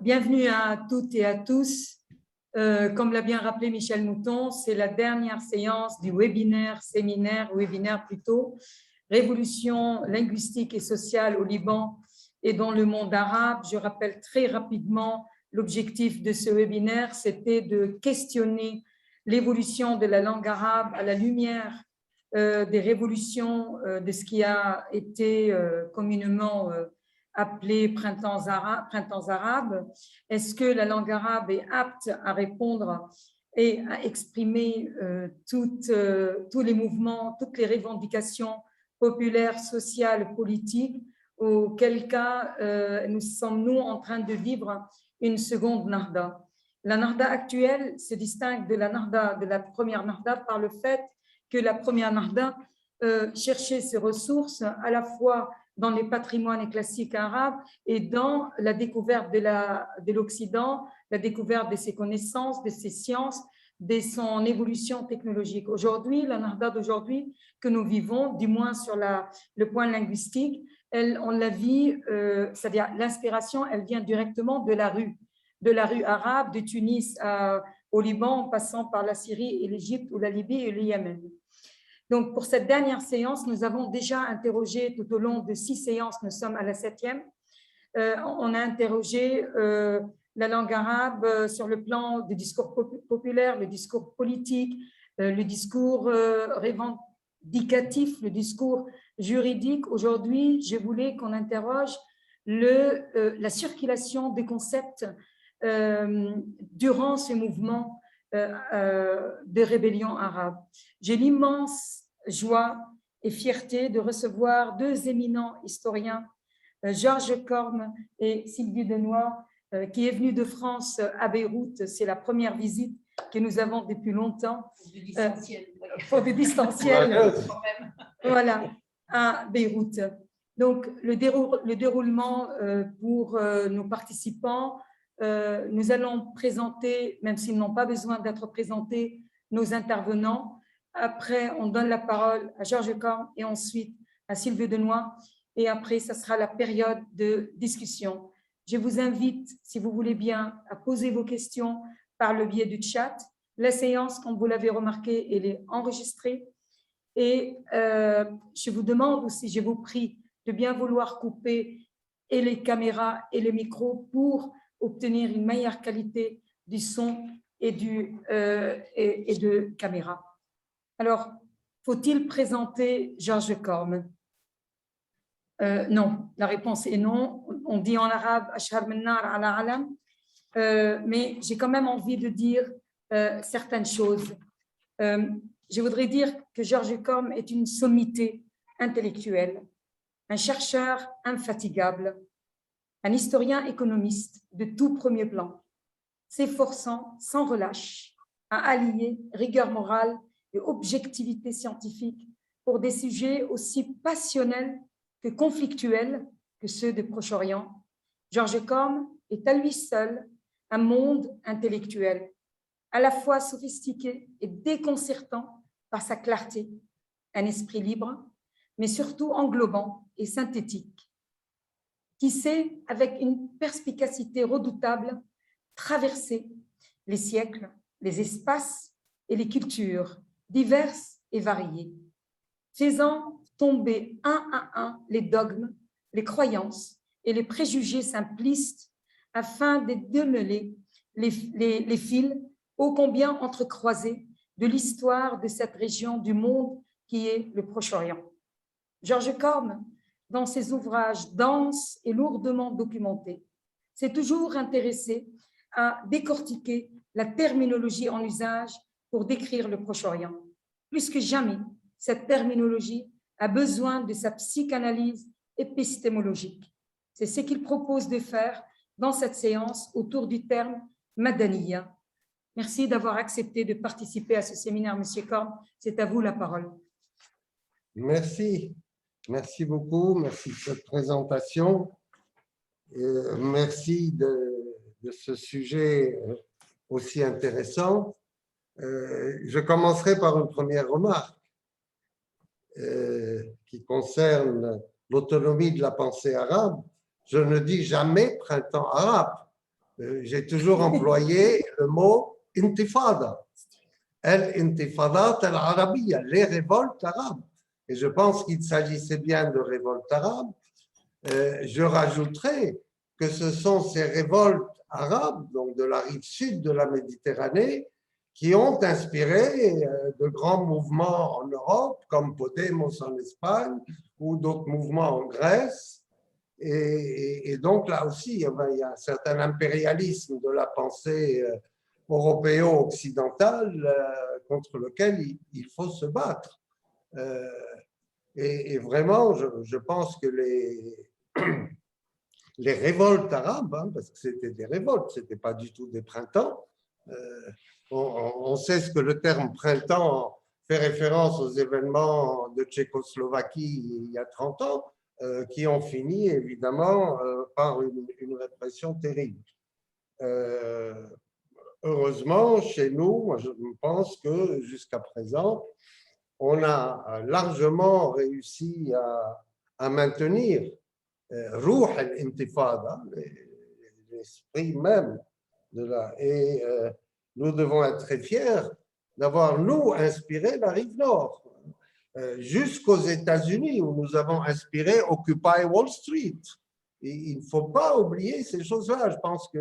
bienvenue à toutes et à tous. Comme l'a bien rappelé Michel Mouton, c'est la dernière séance du webinaire plutôt, Révolution linguistique et sociale au Liban et dans le monde arabe. Je rappelle très rapidement l'objectif de ce webinaire, c'était de questionner l'évolution de la langue arabe à la lumière des révolutions, de ce qui a été communément appelé printemps arabe. Est-ce que la langue arabe est apte à répondre et à exprimer tous les mouvements, toutes les revendications populaires, sociales, politiques, auquel cas nous sommes en train de vivre une seconde Narda. La Narda actuelle se distingue de la Narda, de la première Narda, par le fait que la première Narda cherchait ses ressources à la fois dans les patrimoines classiques arabes et dans la découverte de l'Occident, la découverte de ses connaissances, de ses sciences, de son évolution technologique. Aujourd'hui, la Narda d'aujourd'hui que nous vivons, du moins sur le point linguistique, on la vit, c'est-à-dire l'inspiration, elle vient directement de la rue arabe, de Tunis au Liban, en passant par la Syrie et l'Égypte ou la Libye et le Yémen. Donc, pour cette dernière séance, nous avons déjà interrogé tout au long de 6 séances, nous sommes à la 7e, on a interrogé la langue arabe sur le plan du discours populaire, le discours politique, le discours revendicatif, le discours juridique. Aujourd'hui, je voulais qu'on interroge la circulation des concepts durant ce mouvement de rébellion arabe. J'ai l'immense joie et fierté de recevoir 2 éminents historiens, Georges Corme et Sylvie Denoy, qui est venue de France à Beyrouth. C'est la première visite que nous avons depuis longtemps. Pour du distanciel. Voilà, à Beyrouth. Donc, le déroulement pour nos participants, nous allons présenter, même s'ils n'ont pas besoin d'être présentés, nos intervenants. Après, on donne la parole à Georges Corme et ensuite à Sylvie Denoy. Et après, ça sera la période de discussion. Je vous invite, si vous voulez bien, à poser vos questions par le biais du chat. La séance, comme vous l'avez remarqué, elle est enregistrée. Et je vous demande aussi, je vous prie de bien vouloir couper et les caméras et les micros pour obtenir une meilleure qualité du son et de caméra. Alors, faut-il présenter Georges Corme? Non, la réponse est non. On dit en arabe « Ashhar min nar ala alam », mais j'ai quand même envie de dire certaines choses. Je voudrais dire que Georges Corme est une sommité intellectuelle, un chercheur infatigable, un historien économiste de tout premier plan, s'efforçant sans relâche à allier rigueur morale et objectivité scientifique pour des sujets aussi passionnels que conflictuels que ceux du Proche-Orient. Georges Corme est à lui seul un monde intellectuel, à la fois sophistiqué et déconcertant par sa clarté, un esprit libre, mais surtout englobant et synthétique, qui sait, avec une perspicacité redoutable, traverser les siècles, les espaces et les cultures diverses et variées, faisant tomber un à un les dogmes, les croyances et les préjugés simplistes afin de démêler les fils ô combien entrecroisés de l'histoire de cette région du monde qui est le Proche-Orient. Georges Corme, dans ses ouvrages denses et lourdement documentés, s'est toujours intéressé à décortiquer la terminologie en usage pour décrire le Proche-Orient. Plus que jamais, cette terminologie a besoin de sa psychanalyse épistémologique. C'est ce qu'il propose de faire dans cette séance autour du terme Madaniya. Merci d'avoir accepté de participer à ce séminaire, Monsieur Corme. C'est à vous la parole. Merci. Merci beaucoup. Merci de cette présentation. Merci de ce sujet aussi intéressant. Je commencerai par une première remarque qui concerne l'autonomie de la pensée arabe. Je ne dis jamais printemps arabe. j'ai toujours employé le mot intifada. El-intifadat al-arabiyya, les révoltes arabes. Et je pense qu'il s'agissait bien de révoltes arabes. Je rajouterai que ce sont ces révoltes arabes, donc de la rive sud de la Méditerranée, qui ont inspiré de grands mouvements en Europe, comme Podemos en Espagne ou d'autres mouvements en Grèce. Et donc là aussi, il y a un certain impérialisme de la pensée européo-occidentale contre lequel il faut se battre. Et vraiment, je pense que les révoltes arabes, hein, parce que c'était des révoltes, ce n'était pas du tout des printemps. On sait ce que le terme printemps fait référence aux événements de Tchécoslovaquie il y a 30 ans, qui ont fini évidemment par une répression terrible. Heureusement, chez nous, moi, je pense que jusqu'à présent, on a largement réussi à maintenir Ruh al-Intifada, l'esprit même de la. Et nous devons être très fiers d'avoir, nous, inspiré la rive nord, jusqu'aux États-Unis, où nous avons inspiré Occupy Wall Street. Et il ne faut pas oublier ces choses-là. Je pense que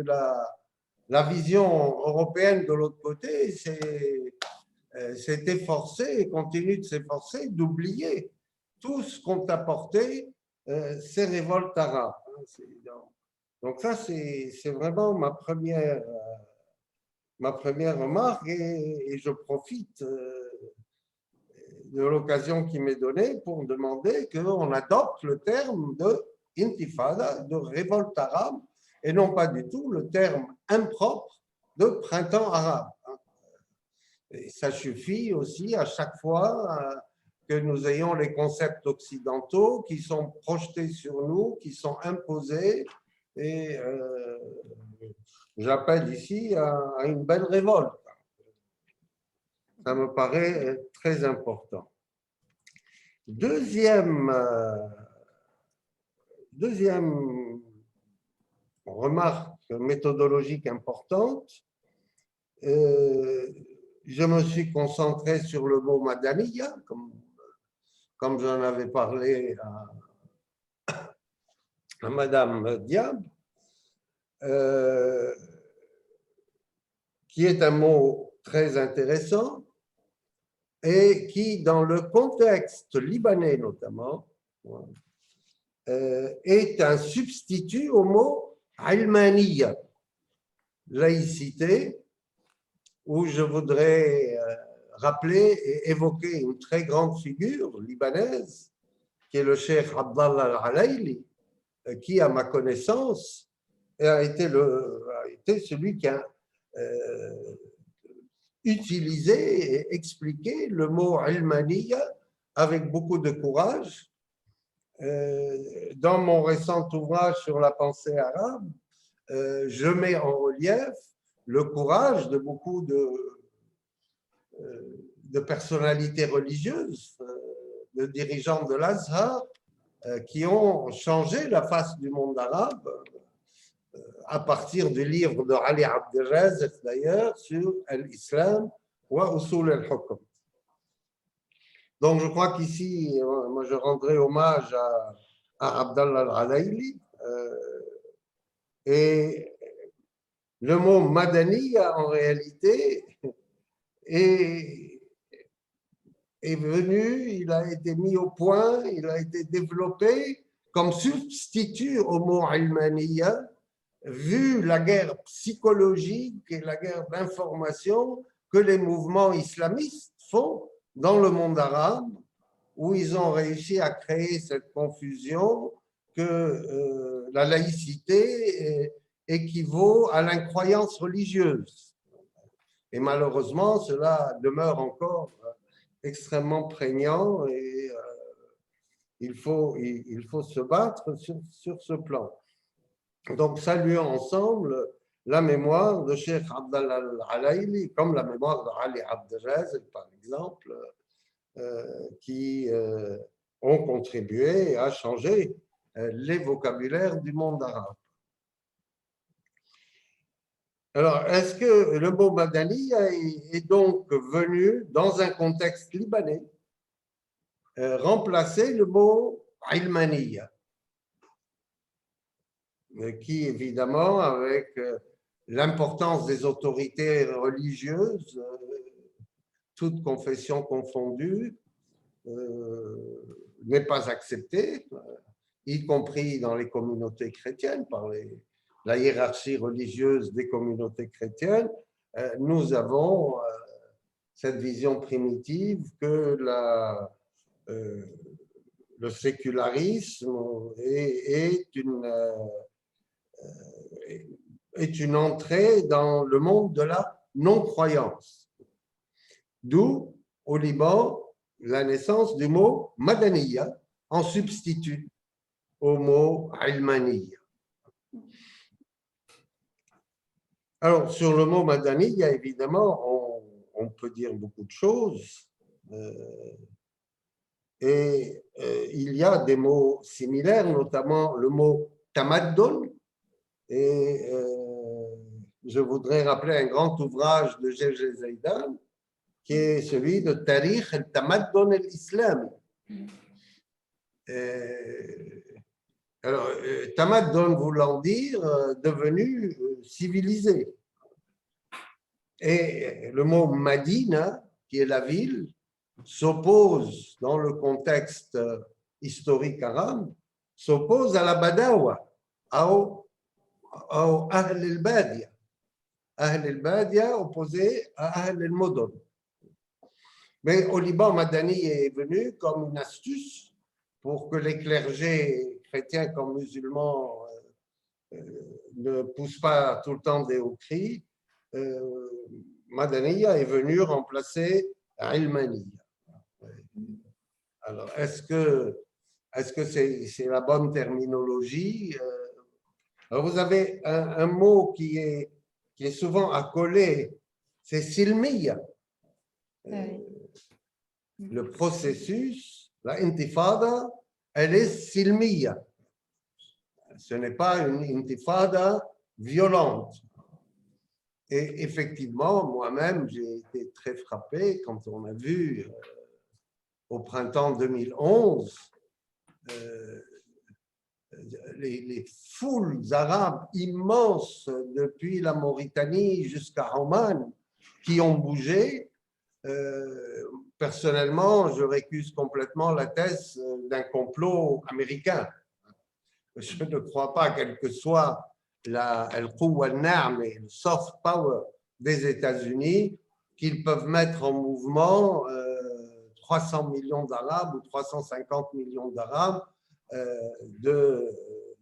la vision européenne de l'autre côté, s'est efforcée et continue de s'efforcer d'oublier tout ce qu'ont apporté ces révoltes arabes. Donc ça, c'est vraiment ma première remarque et je profite de l'occasion qui m'est donnée pour demander qu'on adopte le terme de intifada, de révolte arabe, et non pas du tout le terme impropre de printemps arabe. Et ça suffit aussi à chaque fois que nous ayons les concepts occidentaux qui sont projetés sur nous, qui sont imposés, et j'appelle ici à une belle révolte. Ça me paraît très important. Deuxième remarque méthodologique importante, je me suis concentré sur le mot madaniya, comme j'en avais parlé à Madame Diab, qui est un mot très intéressant et qui, dans le contexte libanais notamment, est un substitut au mot ilmaniya, laïcité, où je voudrais rappeler et évoquer une très grande figure libanaise, qui est le cheikh Abdallah al-Alayli, qui, à ma connaissance, a été celui qui a utilisé et expliqué le mot ilmaniya avec beaucoup de courage. Dans mon récent ouvrage sur la pensée arabe, je mets en relief le courage de beaucoup de personnalités religieuses, de dirigeants de l'Azhar, qui ont changé la face du monde arabe à partir du livre de Ali Abdelrazek d'ailleurs sur l'islam wa usul al-hukm. Donc je crois qu'ici, moi je rendrai hommage à Abdallah al-Alayli et le mot madani en réalité est venu, il a été mis au point, il a été développé comme substitut au mot ilmaniya, vu la guerre psychologique et la guerre d'information que les mouvements islamistes font dans le monde arabe, où ils ont réussi à créer cette confusion que la laïcité équivaut à l'incroyance religieuse. Et malheureusement, cela demeure encore extrêmement prégnant et il faut se battre sur ce plan. Donc, saluons ensemble la mémoire de Cheikh Abdallah al-Alayli, comme la mémoire d'Ali Abdelrazek, par exemple, qui ont contribué à changer les vocabulaires du monde arabe. Alors, est-ce que le mot Madani est donc venu, dans un contexte libanais, remplacer le mot Ilmaniya, qui, évidemment, avec l'importance des autorités religieuses, toutes confessions confondues, n'est pas accepté, y compris dans les communautés chrétiennes, par la hiérarchie religieuse des communautés chrétiennes. Nous avons cette vision primitive que le sécularisme est une entrée dans le monde de la non-croyance. D'où, au Liban, la naissance du mot Madaniya en substitut au mot Ilmaniya. Alors, sur le mot Madaniya, évidemment, on peut dire beaucoup de choses. Et il y a des mots similaires, notamment le mot Tamaddon. Et je voudrais rappeler un grand ouvrage de G.G. Zaidan, qui est celui de Tarikh al-Tamaddon al-Islami. Alors, Tamaddon voulant dire devenu civilisé. Et le mot Madina, qui est la ville, s'oppose, dans le contexte historique arabe, s'oppose à la Badawa, au Ahl al-Badia. Ahl al-Badia opposé à Ahl al-Mudun. Mais au Liban, Madani est venu comme une astuce pour que les clergés chrétiens comme musulmans ne poussent pas tout le temps des hauts cris. Madaniya est venu remplacer Ilmaniya. Alors, est-ce que c'est la bonne terminologie? Alors, vous avez un mot qui est souvent accolé, c'est Silmiya. Le processus, la intifada, elle est Silmiya. Ce n'est pas une intifada violente. Et effectivement, moi-même, j'ai été très frappé quand on a vu au printemps 2011 les foules arabes immenses depuis la Mauritanie jusqu'à Oman qui ont bougé. Personnellement, je récuse complètement la thèse d'un complot américain. Je ne crois pas, quel que soit le soft power des États-Unis, qu'ils peuvent mettre en mouvement 300 millions d'Arabes ou 350 millions d'Arabes de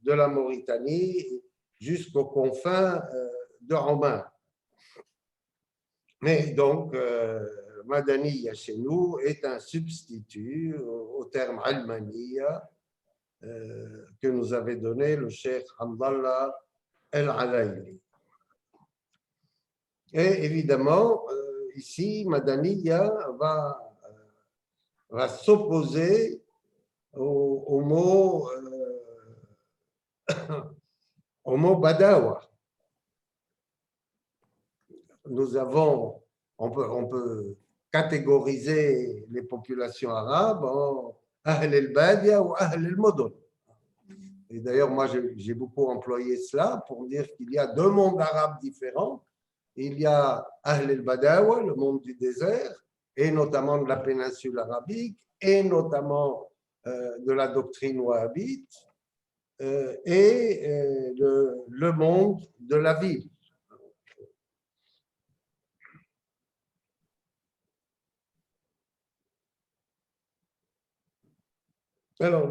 la Mauritanie jusqu'aux confins de Oman. Mais donc, Madaniya chez nous est un substitut au terme Almaniya que nous avait donné le cheikh Hamdallah El-Alayli. Et évidemment, ici, Madaniya va s'opposer au mot Badawa. On peut catégoriser les populations arabes en Ahl el-Badia ou Ahl el-Mudun. Et d'ailleurs, moi, j'ai beaucoup employé cela pour dire qu'il y a deux mondes arabes différents. Il y a Ahl el-Badawa, le monde du désert, et notamment de la péninsule arabique, et notamment de la doctrine wahhabite, et le monde de la ville. Alors,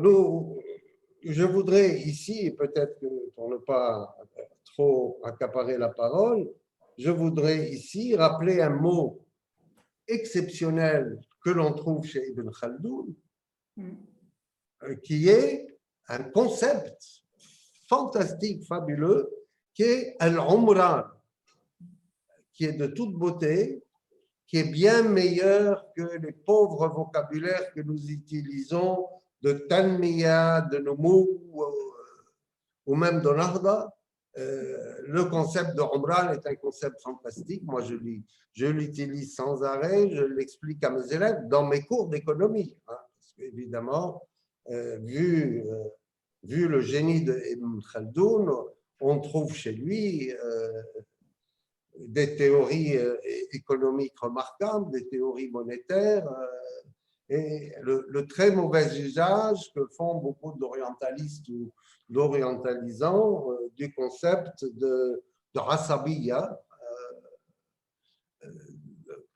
je voudrais ici, peut-être pour ne pas trop accaparer la parole, je voudrais ici rappeler un mot exceptionnel que l'on trouve chez Ibn Khaldoun, qui est un concept fantastique, fabuleux, qui est al-umran, qui est de toute beauté, qui est bien meilleur que les pauvres vocabulaires que nous utilisons de tanmiya, de noumou ou même de nahda, Le concept de Umran est un concept fantastique. Moi, je l'utilise sans arrêt, je l'explique à mes élèves dans mes cours d'économie. Hein, parce qu'évidemment, vu le génie de Ibn Khaldoun, on trouve chez lui des théories économiques remarquables, des théories monétaires, et le très mauvais usage que font beaucoup d'orientalistes ou d'orientalisants du concept de Rasabiya,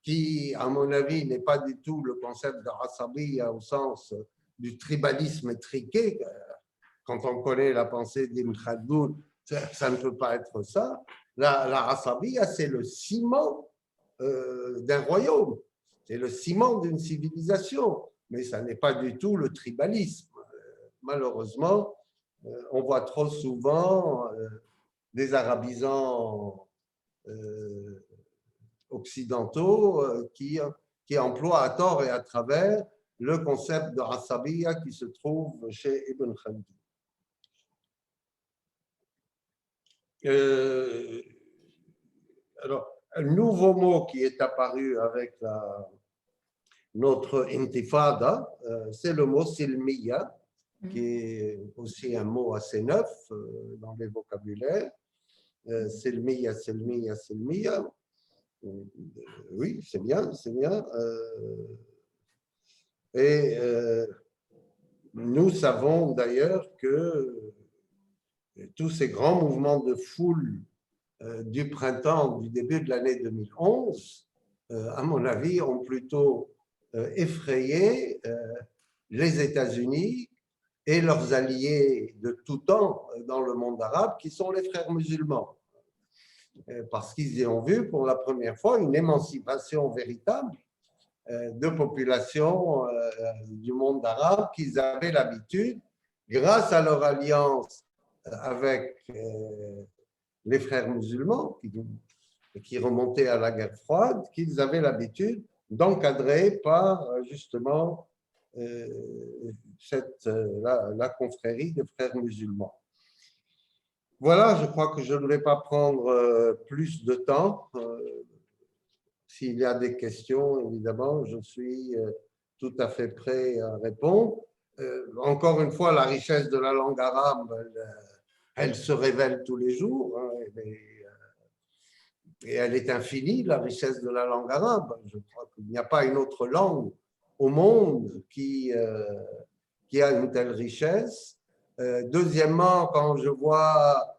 qui, à mon avis, n'est pas du tout le concept de Rasabiya au sens du tribalisme étriqué. Quand on connaît la pensée d'Ibn Khaldoun, ça ne peut pas être ça. La Rasabiya, c'est le ciment d'un royaume, c'est le ciment d'une civilisation, mais ça n'est pas du tout le tribalisme. Malheureusement, on voit trop souvent des arabisants occidentaux qui emploient à tort et à travers le concept de Rasabiya qui se trouve chez Ibn Khaldoun. Alors, un nouveau mot qui est apparu avec notre intifada, c'est le mot silmiya, qui est aussi un mot assez neuf dans les vocabulaires. Silmiya, silmiya, silmiya. Oui, c'est bien, c'est bien. Et nous savons d'ailleurs que tous ces grands mouvements de foule du printemps, du début de l'année 2011, à mon avis, ont plutôt effrayé les États-Unis et leurs alliés de tout temps dans le monde arabe, qui sont les frères musulmans. Parce qu'ils y ont vu pour la première fois une émancipation véritable de populations du monde arabe qu'ils avaient l'habitude, grâce à leur alliance avec les frères musulmans, qui remontaient à la guerre froide, qu'ils avaient l'habitude d'encadrer par justement la confrérie des frères musulmans. Voilà, je crois que je ne vais pas prendre plus de temps. S'il y a des questions, évidemment, je suis tout à fait prêt à répondre. Encore une fois, la richesse de la langue arabe, elle se révèle tous les jours, hein, et elle est infinie, la richesse de la langue arabe. Je crois qu'il n'y a pas une autre langue au monde qui a une telle richesse. Deuxièmement, quand je vois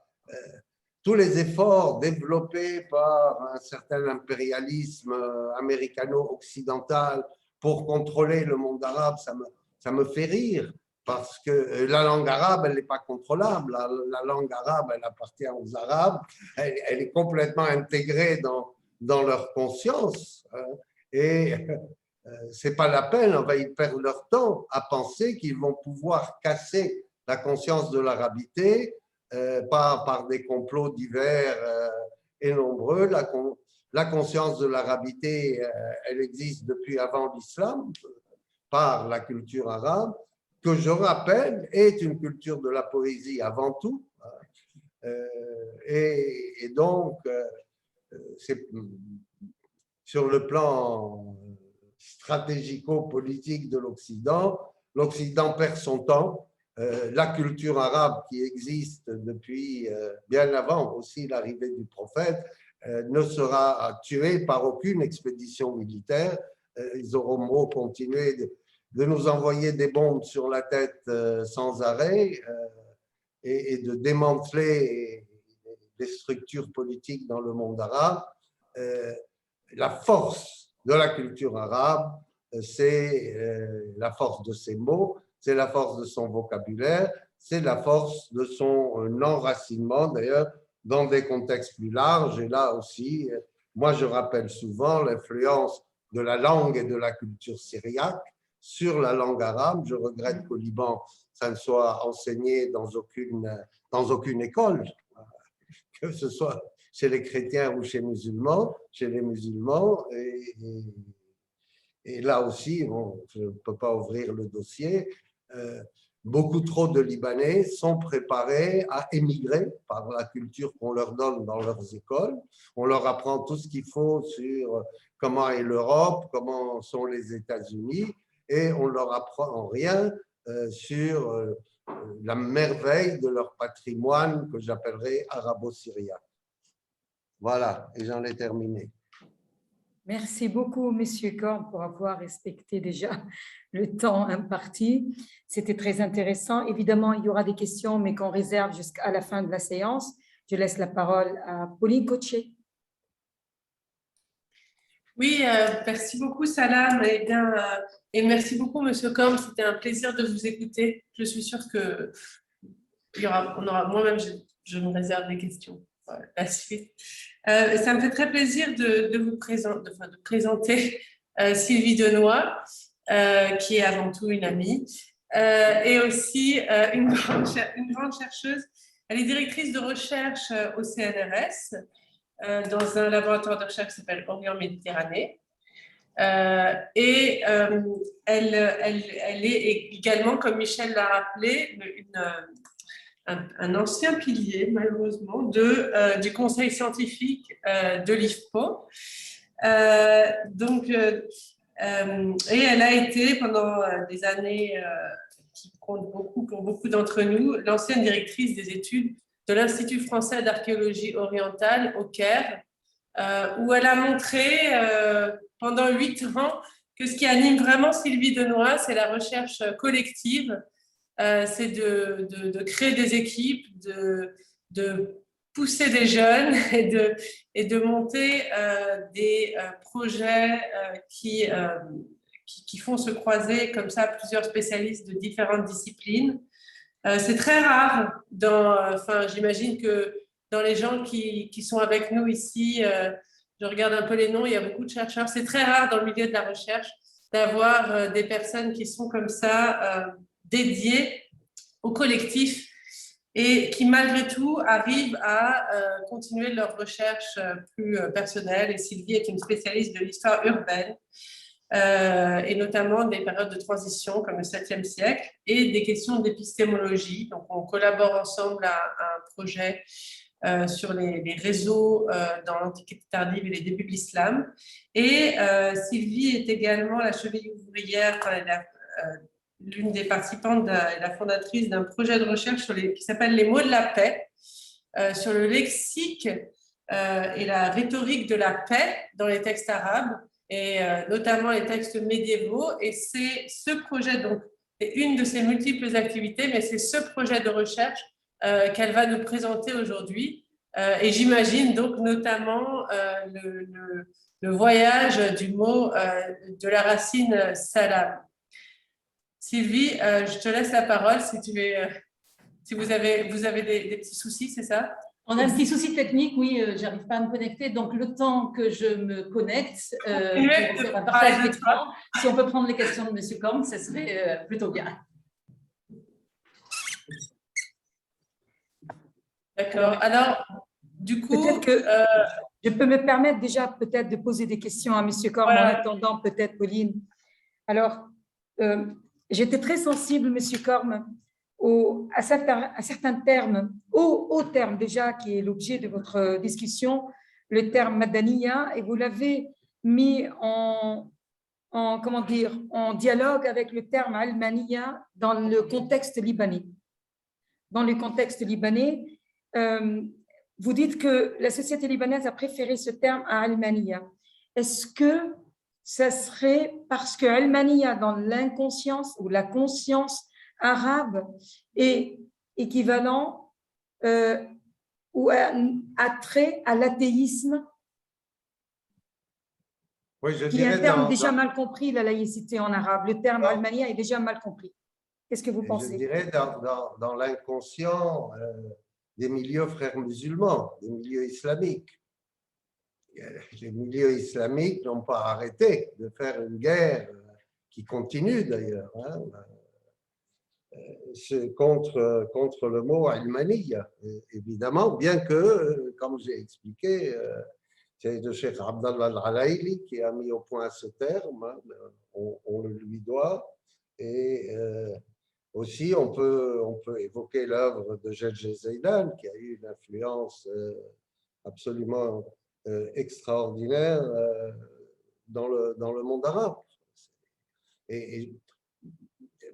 tous les efforts développés par un certain impérialisme américano-occidental pour contrôler le monde arabe, ça me fait rire, parce que la langue arabe, elle n'est pas contrôlable. La langue arabe, elle appartient aux Arabes, elle est complètement intégrée dans leur conscience. Et ce n'est pas la peine, ils perdent leur temps à penser qu'ils vont pouvoir casser la conscience de l'arabité par des complots divers et nombreux. La conscience de l'arabité, elle existe depuis avant l'islam, par la culture arabe, que je rappelle est une culture de la poésie avant tout. Et donc, sur le plan stratégico-politique de l'Occident, l'Occident perd son temps. La culture arabe qui existe depuis bien avant aussi l'arrivée du prophète ne sera tuée par aucune expédition militaire. Ils auront beau continuer de nous envoyer des bombes sur la tête sans arrêt et de démanteler les structures politiques dans le monde arabe. La force de la culture arabe, c'est la force de ses mots, c'est la force de son vocabulaire, c'est la force de son enracinement, d'ailleurs, dans des contextes plus larges. Et là aussi, moi, je rappelle souvent l'influence de la langue et de la culture syriaque sur la langue arabe. Je regrette qu'au Liban, ça ne soit enseigné dans aucune école, que ce soit chez les chrétiens ou chez les musulmans. Et là aussi, bon, je ne peux pas ouvrir le dossier. beaucoup trop de Libanais sont préparés à émigrer par la culture qu'on leur donne dans leurs écoles. On leur apprend tout ce qu'il faut sur comment est l'Europe, comment sont les États-Unis, et on ne leur apprend rien sur la merveille de leur patrimoine que j'appellerais arabo-syrien. Voilà, et j'en ai terminé. Merci beaucoup, Monsieur Korn, pour avoir respecté déjà le temps imparti. C'était très intéressant. Évidemment, il y aura des questions, mais qu'on réserve jusqu'à la fin de la séance. Je laisse la parole à Pauline Cotier. Oui, merci beaucoup, Salam. Et merci beaucoup, Monsieur Korn. C'était un plaisir de vous écouter. Je suis sûre que moi-même, je me réserve des questions. Voilà, la suite. Ça me fait très plaisir de vous présenter Sylvie Denoy, qui est avant tout une amie, et aussi une grande chercheuse. Elle est directrice de recherche au CNRS, dans un laboratoire de recherche qui s'appelle Orient Méditerranée. Elle est également, comme Michel l'a rappelé, un ancien pilier, malheureusement, du conseil scientifique de l'IFPO. Et elle a été, pendant des années qui comptent beaucoup pour beaucoup d'entre nous, l'ancienne directrice des études de l'Institut français d'archéologie orientale au Caire, où elle a montré pendant 8 ans que ce qui anime vraiment Sylvie Denoy, c'est la recherche collective, c'est de créer des équipes, de pousser des jeunes et de monter des projets qui font se croiser comme ça plusieurs spécialistes de différentes disciplines. C'est très rare, j'imagine que dans les gens qui sont avec nous ici, je regarde un peu les noms, il y a beaucoup de chercheurs. C'est très rare dans le milieu de la recherche d'avoir des personnes qui sont comme ça dédiées au collectif et qui malgré tout arrivent à continuer leur recherche plus personnelle. Et Sylvie est une spécialiste de l'histoire urbaine, et notamment des périodes de transition comme le 7e siècle et des questions d'épistémologie. Donc, on collabore ensemble à un projet sur les réseaux dans l'Antiquité tardive et les débuts de l'islam. Et Sylvie est également la cheville ouvrière, l'une des participantes et la fondatrice d'un projet de recherche qui s'appelle Les mots de la paix, sur le lexique et la rhétorique de la paix dans les textes arabes, et notamment les textes médiévaux. Et c'est ce projet, donc, c'est une de ses multiples activités, mais c'est ce projet de recherche qu'elle va nous présenter aujourd'hui. Et j'imagine donc notamment le voyage du mot de la racine salam. Sylvie, je te laisse la parole si vous avez des petits soucis, c'est ça? On a un petit souci technique, oui, j'arrive pas à me connecter. Donc, le temps que je me connecte, pour faire un partage d'écran, si on peut prendre les questions de M. Korn, ce serait plutôt bien. D'accord. Alors, du coup… Peut-être que je peux me permettre déjà peut-être de poser des questions à M. Korn en attendant peut-être Pauline. Alors, j'étais très sensible, M. Korn, à certains termes, au terme déjà qui est l'objet de votre discussion, le terme Madaniya, et vous l'avez mis en dialogue avec le terme Almaniya dans le contexte libanais. Dans le contexte libanais, vous dites que la société libanaise a préféré ce terme à Almaniya. Est-ce que ça serait parce que Almaniya, dans l'inconscience ou la conscience arabe, est équivalent ou attrait à l'athéisme, oui, je qui est un dirais terme déjà mal compris, la laïcité en arabe. Le terme Almaniya est déjà mal compris. Qu'est-ce que vous pensez? Je dirais dans l'inconscient des milieux frères musulmans, des milieux islamiques. Les milieux islamiques n'ont pas arrêté de faire une guerre qui continue d'ailleurs, hein, contre le mot Almaniya, évidemment, bien que, comme j'ai expliqué, c'est le Cheikh Abdallah Al-Alayli qui a mis au point ce terme, hein, on le lui doit, et Aussi, on peut évoquer l'œuvre de J.J. Zaidan, qui a eu une influence absolument extraordinaire dans le monde arabe. Et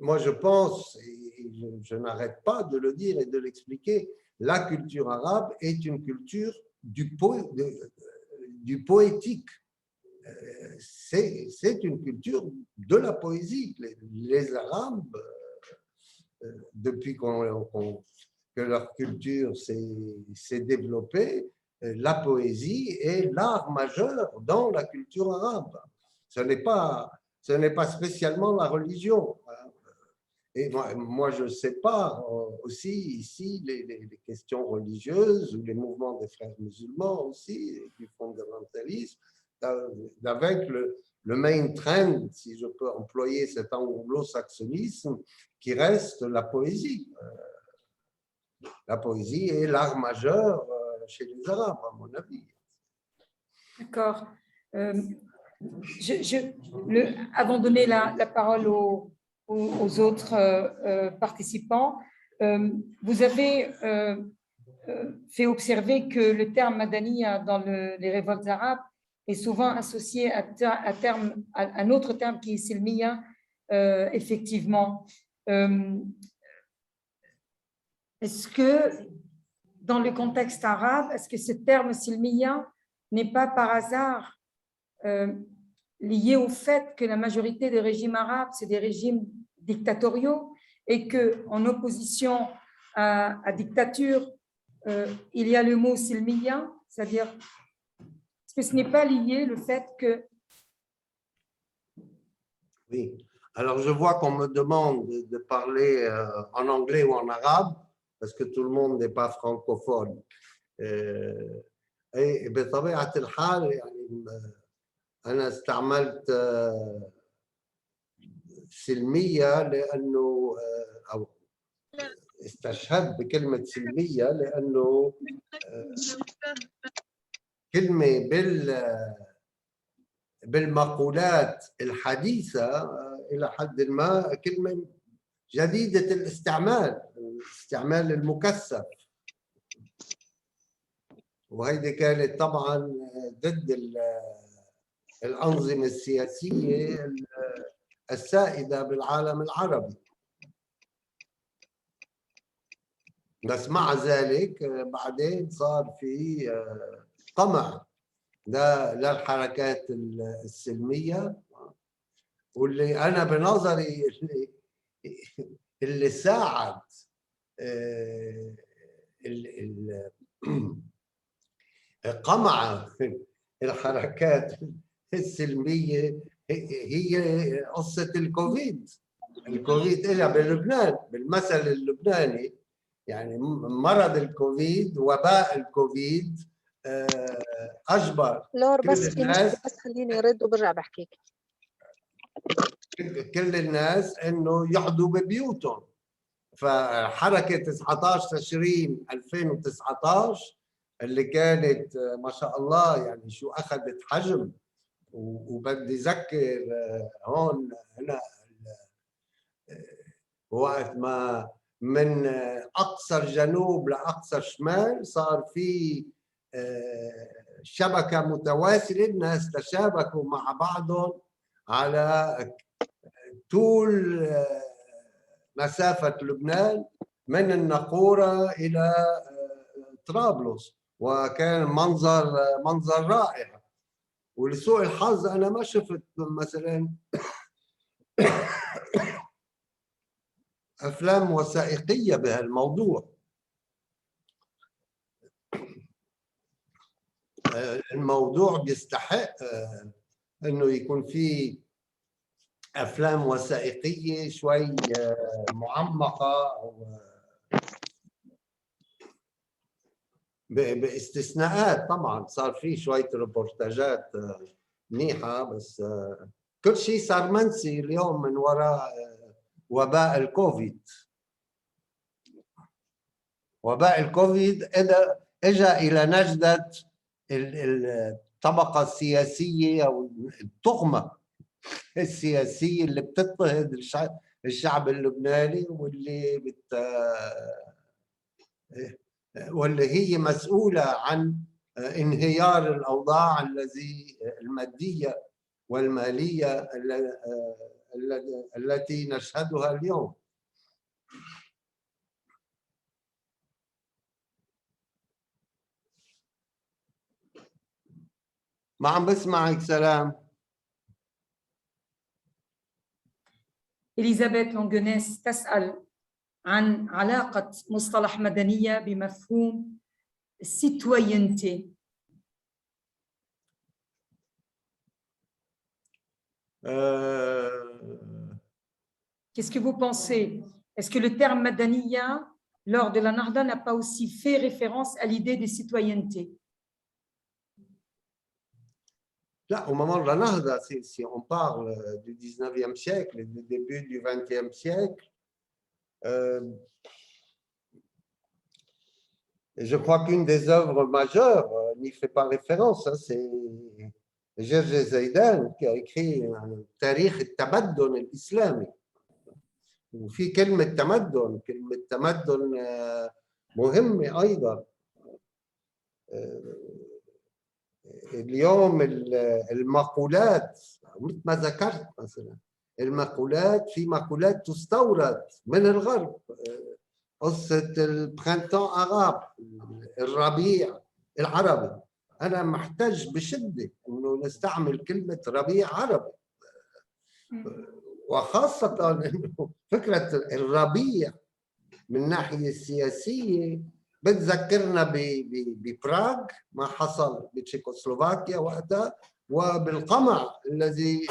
moi, je pense, et je n'arrête pas de le dire et de l'expliquer, la culture arabe est une culture du poétique. C'est une culture de la poésie. Les Arabes, depuis que leur culture s'est développée, la poésie est l'art majeur dans la culture arabe. Ce n'est pas spécialement la religion. Et moi je sépare aussi ici les questions religieuses ou les mouvements des frères musulmans aussi, du fondamentalisme, avec le main trend, si je peux employer cet anglo-saxonisme, qui reste la poésie. La poésie est l'art majeur chez les Arabes, à mon avis. D'accord. Avant de donner la parole aux autres participants, vous avez fait observer que le terme Madaniya dans les révoltes arabes est souvent associé à un autre terme qui est Silmiya, effectivement. Est-ce que dans le contexte arabe, est-ce que ce terme Silmiya n'est pas par hasard lié au fait que la majorité des régimes arabes, c'est des régimes dictatoriaux et qu'en opposition à dictature, il y a le mot Silmiya, c'est-à-dire, est-ce que ce n'est pas lié le fait que… Oui, alors je vois qu'on me demande de parler en anglais ou en arabe, parce que tout le monde n'est pas francophone. Et بطبيعة الحال يعني أنا استعملت سلمية لأنه أو استشهدت بكلمة سلمية لأنه كلمة بالمقولات الحديثة إلى حد ما كلمة جديدة الاستعمال المكثف، وهيدي كانت طبعا ضد الأنظمة السياسية السائدة بالعالم العربي. بس مع ذلك بعدين صار في قمع للحركات السلمية، واللي أنا بنظري اللي ساعد قمع الحركات السلمية هي قصة الكوفيد. الكوفيد إلها بلبنان، بالمثل اللبناني يعني مرض الكوفيد، وباء الكوفيد أجبر لور كل بس الناس، بس خليني أرد وبرجع بحكيك. كل الناس إنه يقعدوا ببيوتهم. فحركة 19 تشرين 2019 اللي كانت ما شاء الله يعني شو أخذت حجم، وبدي أذكر هون هنا وقت ما من أقصى الجنوب لأقصى الشمال صار في شبكة متواصلة، الناس تشابكوا مع بعضهم على طول مسافة لبنان من الناقورة إلى طرابلس، وكان منظر رائع. ولسوء الحظ أنا ما شفت مثلا أفلام وثائقية بهالموضوع. الموضوع بيستحق إنه يكون في أفلام وثائقية شوي معمقة باستثناءات. طبعا صار في شوية ريبورتاجات منيحة، بس كل شيء صار منسي اليوم من وراء وباء الكوفيد. وباء الكوفيد اجى إلى نجدة الطبقة السياسية أو الطغمة السياسية اللي بتضطهد الشعب اللبناني واللي هي مسؤولة عن انهيار الأوضاع المادية والمالية التي نشهدها اليوم. ما عم بسمعك سلام. إليزابيث لونغونيس تسأل عن علاقة مصطلح مدنية بمفهوم citoyenneté. Qu'est-ce que vous pensez? Est-ce que le terme madaniya, lors de la Nahda, n'a pas aussi fait référence à l'idée de citoyenneté? Là, au moment de la Nahda, si on parle du 19e siècle et du début du 20e siècle, je crois qu'une des œuvres majeures n'y fait pas référence, hein, c'est Jerzy Zaidan qui a écrit un Tarikh al-Tamaddun al-Islami. وفي كلمة تمدن، كلمة تمدن مهمة أيضا. اليوم المقولات مثل ما ذكرت مثلا، المقولات في مقولات تستورد من الغرب، قصة البرنتون عرب، الربيع العربي. أنا محتاج بشدة إنه نستعمل كلمة ربيع عربي، وخاصة إنه فكرة الربيع من الناحية السياسية بتذكرنا ببراغ، ما حصل بتشيكوسلوفاكيا وقتها، وبالقمع الذي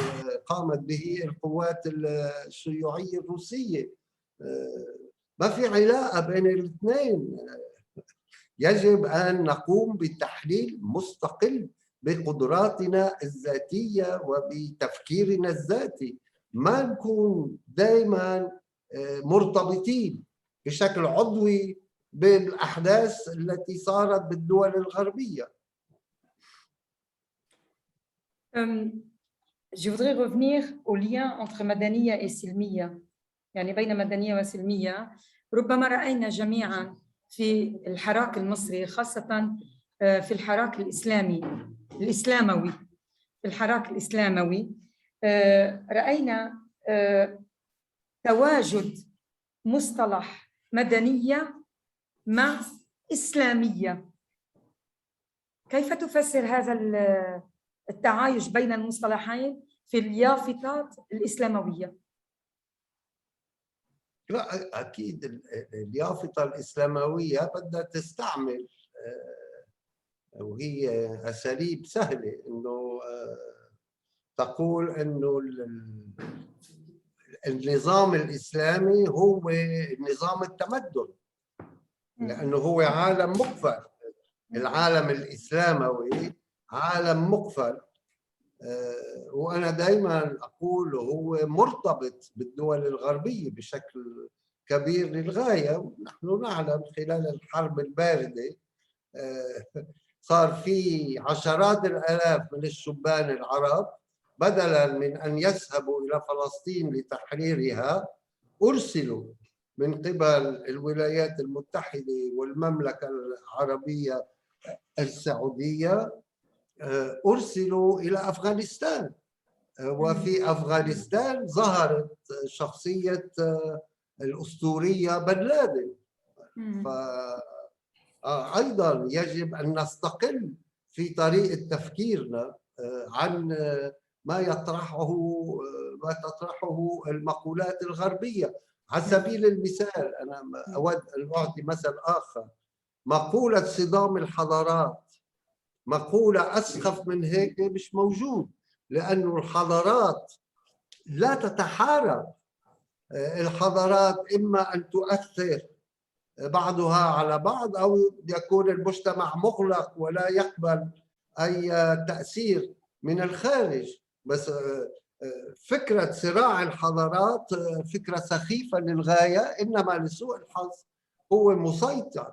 قامت به القوات الشيوعية الروسية. ما في علاقة بين الاثنين. يجب أن نقوم بتحليل مستقل بقدراتنا الذاتية وبتفكيرنا الذاتي، ما نكون دائما مرتبطين بشكل عضوي بالأحداث التي صارت بالدول الغربية. Je voudrais revenir au lien entre مدنية et سلمية، يعني بين مدنية وسلمية. ربما رأينا جميعا في الحراك المصري، خاصة في الحراك الإسلاموي، في الحراك الإسلاموي رأينا تواجد مصطلح مدنية مع إسلامية. كيف تفسر هذا التعايش بين المصطلحين في اليافطات الإسلاموية؟ لا، أكيد اليافطة الإسلاموية بدها تستعمل، وهي أساليب سهلة، إنه تقول إنه النظام الإسلامي هو نظام التمدن، لأنه هو عالم مقفل. العالم الإسلامي عالم مقفل، وأنا دائما أقول هو مرتبط بالدول الغربية بشكل كبير للغاية. ونحن نعلم خلال الحرب الباردة صار في عشرات الآلاف من الشبان العرب بدلاً من أن يذهبوا إلى فلسطين لتحريرها أرسلوا من قبل الولايات المتحدة والمملكة العربية السعودية، أرسلوا إلى أفغانستان. وفي أفغانستان ظهرت شخصية الأسطورية بن لادن. فأيضا يجب أن نستقل في طريقة تفكيرنا عن ما تطرحه المقولات الغربية. على سبيل المثال، أنا أود أن أعطي مثل آخر، مقولة صدام الحضارات، مقولة أسخف من هيك مش موجود، لأنه الحضارات لا تتحارب. الحضارات إما أن تؤثر بعضها على بعض، أو يكون المجتمع مغلق ولا يقبل أي تأثير من الخارج. بس فكرة صراع الحضارات فكرة سخيفة للغاية، إنما لسوء الحظ هو مسيطر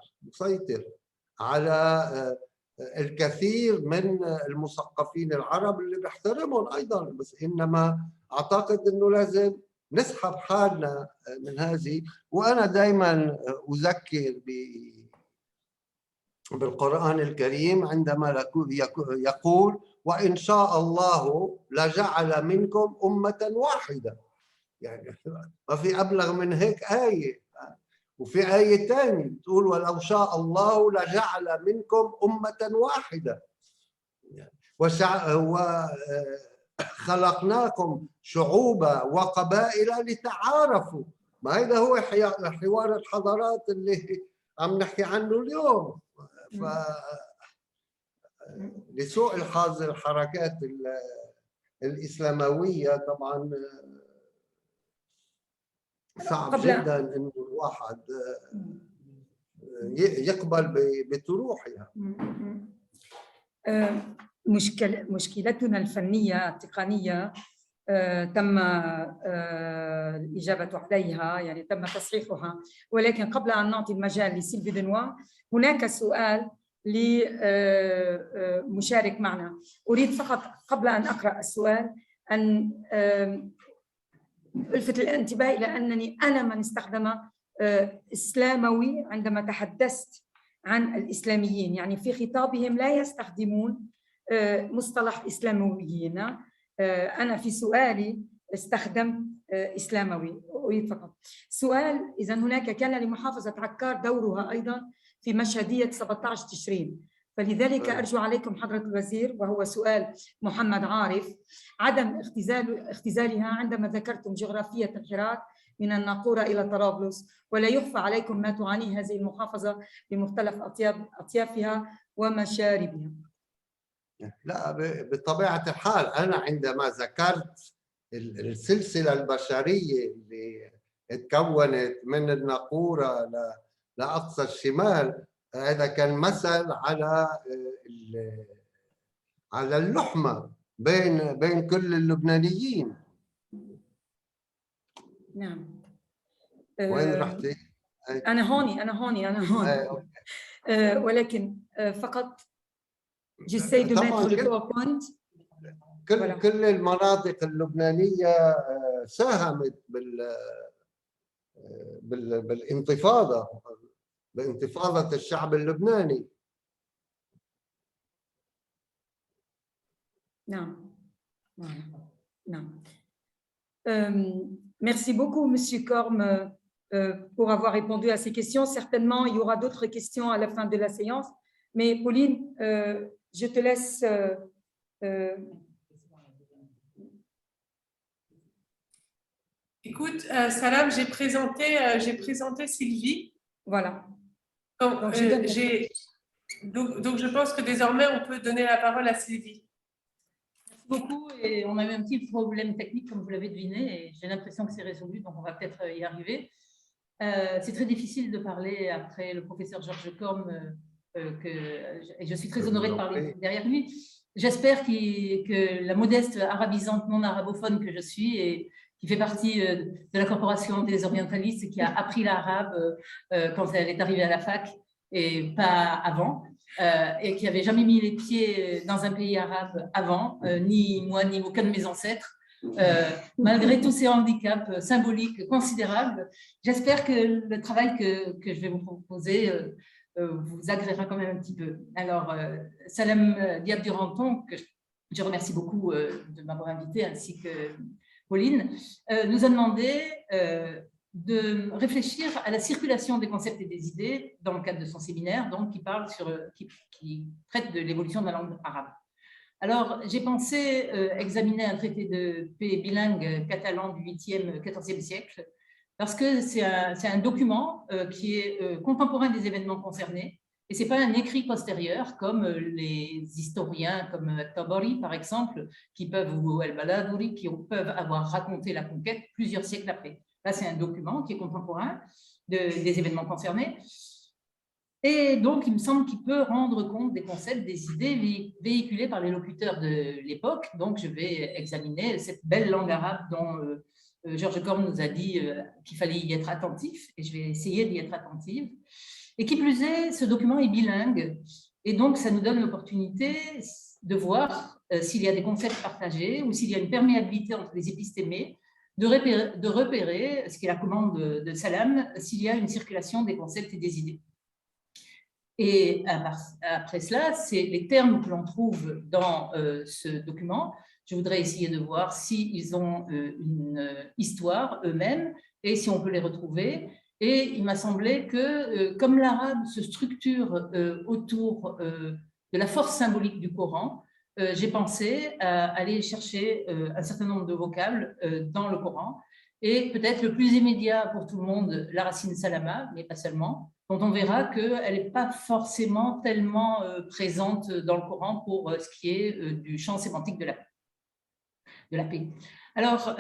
على الكثير من المثقفين العرب اللي بحترمهم أيضا. بس إنما أعتقد أنه لازم نسحب حالنا من هذه. وأنا دائما أذكر بالقرآن الكريم عندما يقول وإن شاء الله لجعل منكم أمة واحدة. يعني ما في أبلغ من هيك آية. وفي آية ثانية بتقول ولو شاء الله لجعل منكم أمة واحدة وخلقناكم شعوبا وقبائل لتعارفوا. ما هذا هو حوار الحضارات اللي عم نحكي عنه اليوم. لسوء الحظ الحركات الإسلاموية طبعا صعب جدا إنه الواحد يقبل بطروحها. مشكلتنا الفنية التقنية تم الإجابة عليها، يعني تم تصحيحها. ولكن قبل أن نعطي المجال لسيلفي دنوا، هناك سؤال لمشارك معنا. أريد فقط قبل أن أقرأ السؤال أن ألفت الانتباه إلى أنني أنا من استخدم إسلاموي عندما تحدثت عن الإسلاميين، يعني في خطابهم لا يستخدمون مصطلح إسلامويين. أنا في سؤالي استخدمت إسلاموي. أريد فقط سؤال. إذا هناك كان لمحافظة عكار دورها أيضا في مشهدية 17 تشرين، فلذلك أرجو عليكم حضرة الوزير، وهو سؤال محمد عارف، عدم اختزالها عندما ذكرتم جغرافية الحراك من الناقورة إلى طرابلس، ولا يخفى عليكم ما تعانيه هذه المحافظة بمختلف أطيافها ومشاربها. لا، بطبيعة الحال أنا عندما ذكرت السلسلة البشرية اللي تكونت من الناقورة لأقصى الشمال، هذا كان مثل على اللحمة بين كل اللبنانيين. نعم. وين رحتي؟ أنا هوني. ولكن فقط j'essaie de mettre le PowerPoint. كل المناطق اللبنانية ساهمت بانتفاضة الشعب اللبناني. نعم. Merci beaucoup, Monsieur Corme, pour avoir répondu à ces questions. Certainement, il y aura d'autres questions à la fin de la séance. Mais Pauline, je te laisse. Écoute, Salam, j'ai présenté Sylvie. Voilà. Donc, je pense que désormais, on peut donner la parole à Sylvie. Merci beaucoup. Et on a eu un petit problème technique, comme vous l'avez deviné, et j'ai l'impression que c'est résolu, donc on va peut-être y arriver. C'est très difficile de parler après le professeur Georges Corme, et je suis très honorée de parler derrière lui. J'espère que la modeste arabisante non arabophone que je suis et qui fait partie de la corporation des orientalistes, qui a appris l'arabe quand elle est arrivée à la fac et pas avant, et qui n'avait jamais mis les pieds dans un pays arabe avant, ni moi ni aucun de mes ancêtres. Malgré tous ces handicaps symboliques considérables, j'espère que le travail que je vais vous proposer vous agréera quand même un petit peu. Alors, Salam Diab Duranton, que je remercie beaucoup de m'avoir invité, ainsi que Pauline, nous a demandé de réfléchir à la circulation des concepts et des idées dans le cadre de son séminaire, donc qui traite de l'évolution de la langue arabe. Alors, j'ai pensé examiner un traité de paix bilingue catalan du 8e, 14e siècle, parce que c'est un document qui est contemporain des événements concernés, et ce n'est pas un écrit postérieur comme les historiens comme Tabari, par exemple, ou El-Baladouri, qui peuvent avoir raconté la conquête plusieurs siècles après. Là, c'est un document qui est contemporain des événements concernés. Et donc, il me semble qu'il peut rendre compte des concepts, des idées véhiculées par les locuteurs de l'époque. Donc, je vais examiner cette belle langue arabe dont Georges Corme nous a dit qu'il fallait y être attentif, et je vais essayer d'y être attentive. Et qui plus est, ce document est bilingue, et donc ça nous donne l'opportunité de voir s'il y a des concepts partagés ou s'il y a une perméabilité entre les épistémés de repérer, ce qui est la commande de Salam, s'il y a une circulation des concepts et des idées. Et après cela, c'est les termes que l'on trouve dans ce document. Je voudrais essayer de voir s'ils ont une histoire eux-mêmes et si on peut les retrouver. Et il m'a semblé que, comme l'arabe se structure autour de la force symbolique du Coran, j'ai pensé à aller chercher un certain nombre de vocables dans le Coran. Et peut-être le plus immédiat pour tout le monde, la racine salama, mais pas seulement, dont on verra qu'elle n'est pas forcément tellement présente dans le Coran pour ce qui est du champ sémantique de la paix. Alors,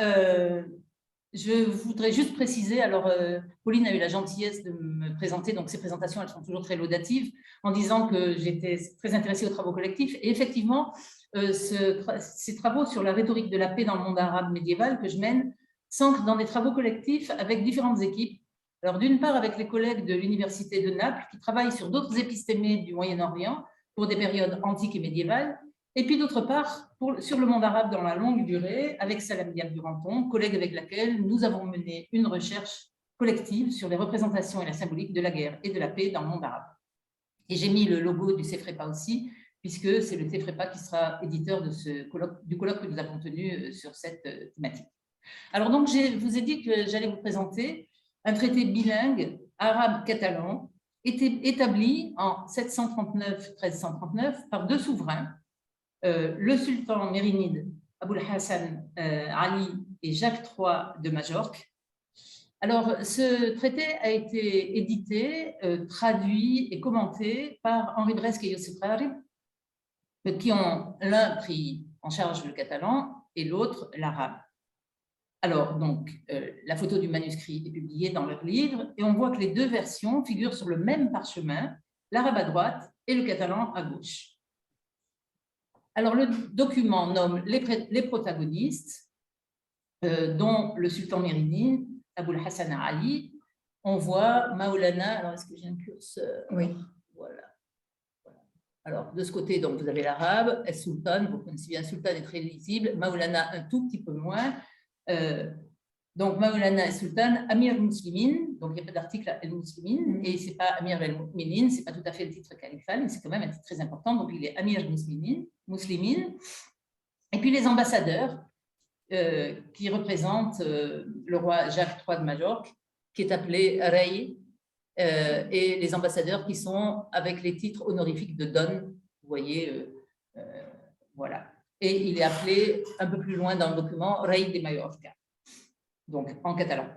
je voudrais juste préciser, alors Pauline a eu la gentillesse de me présenter, donc ces présentations, elles sont toujours très laudatives, en disant que j'étais très intéressée aux travaux collectifs. Et effectivement, ces travaux sur la rhétorique de la paix dans le monde arabe médiéval que je mène s'ancrent dans des travaux collectifs avec différentes équipes. Alors, d'une part, avec les collègues de l'Université de Naples, qui travaillent sur d'autres épistémés du Moyen-Orient pour des périodes antiques et médiévales, et puis d'autre part, sur le monde arabe dans la longue durée, avec Salam Diab Duranton, collègue avec laquelle nous avons mené une recherche collective sur les représentations et la symbolique de la guerre et de la paix dans le monde arabe. Et j'ai mis le logo du CEFREPA aussi, puisque c'est le CEFREPA qui sera éditeur de du colloque que nous avons tenu sur cette thématique. Alors donc, je vous ai dit que j'allais vous présenter un traité bilingue arabe-catalan établi en 739-1339 par deux souverains, le sultan mérinide Aboul Hassan Ali et Jacques III de Majorque. Alors, ce traité a été édité, traduit et commenté par Henri Bresque et Youssef Rarib, qui ont l'un pris en charge le catalan et l'autre l'arabe. Alors, donc, la photo du manuscrit est publiée dans leur livre et on voit que les deux versions figurent sur le même parchemin, l'arabe à droite et le catalan à gauche. Alors, le document nomme les protagonistes, dont le sultan mérinide, Aboul Hassan Ali. On voit Maulana, alors est-ce que j'ai un curseur? Oui. Voilà. Alors, de ce côté, donc, vous avez l'arabe, El Sultan, vous connaissez bien, Sultan est très lisible, Maulana un tout petit peu moins. Donc, Maulana El Sultan, Amir Muslimin, donc il n'y a pas d'article El Muslimin, et ce n'est pas Amir El Mu'minin, ce n'est pas tout à fait le titre califal, mais c'est quand même un titre très important, donc il est Amir Muslimin. Et puis les ambassadeurs qui représentent le roi Jacques III de Majorque, qui est appelé Rey, et les ambassadeurs qui sont avec les titres honorifiques de Don, vous voyez, voilà. Et il est appelé un peu plus loin dans le document Rey de Mallorca, donc en catalan.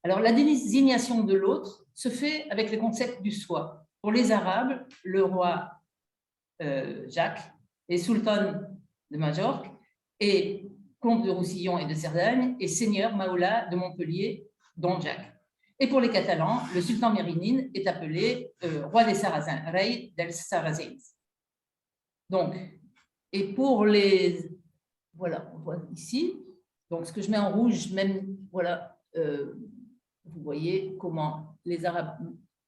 Alors la désignation de l'autre se fait avec le concept du soi. Pour les Arabes, le roi Jacques est sultan de Majorque et comte de Roussillon et de Cerdagne et seigneur Maoula de Montpellier, Don Jacques. Et pour les Catalans, le sultan mérinide est appelé roi des Sarrasins, Rey dels Sarrasins. Donc, et pour les... Voilà, on voit ici. Donc, ce que je mets en rouge, même, voilà, vous voyez comment les Arabes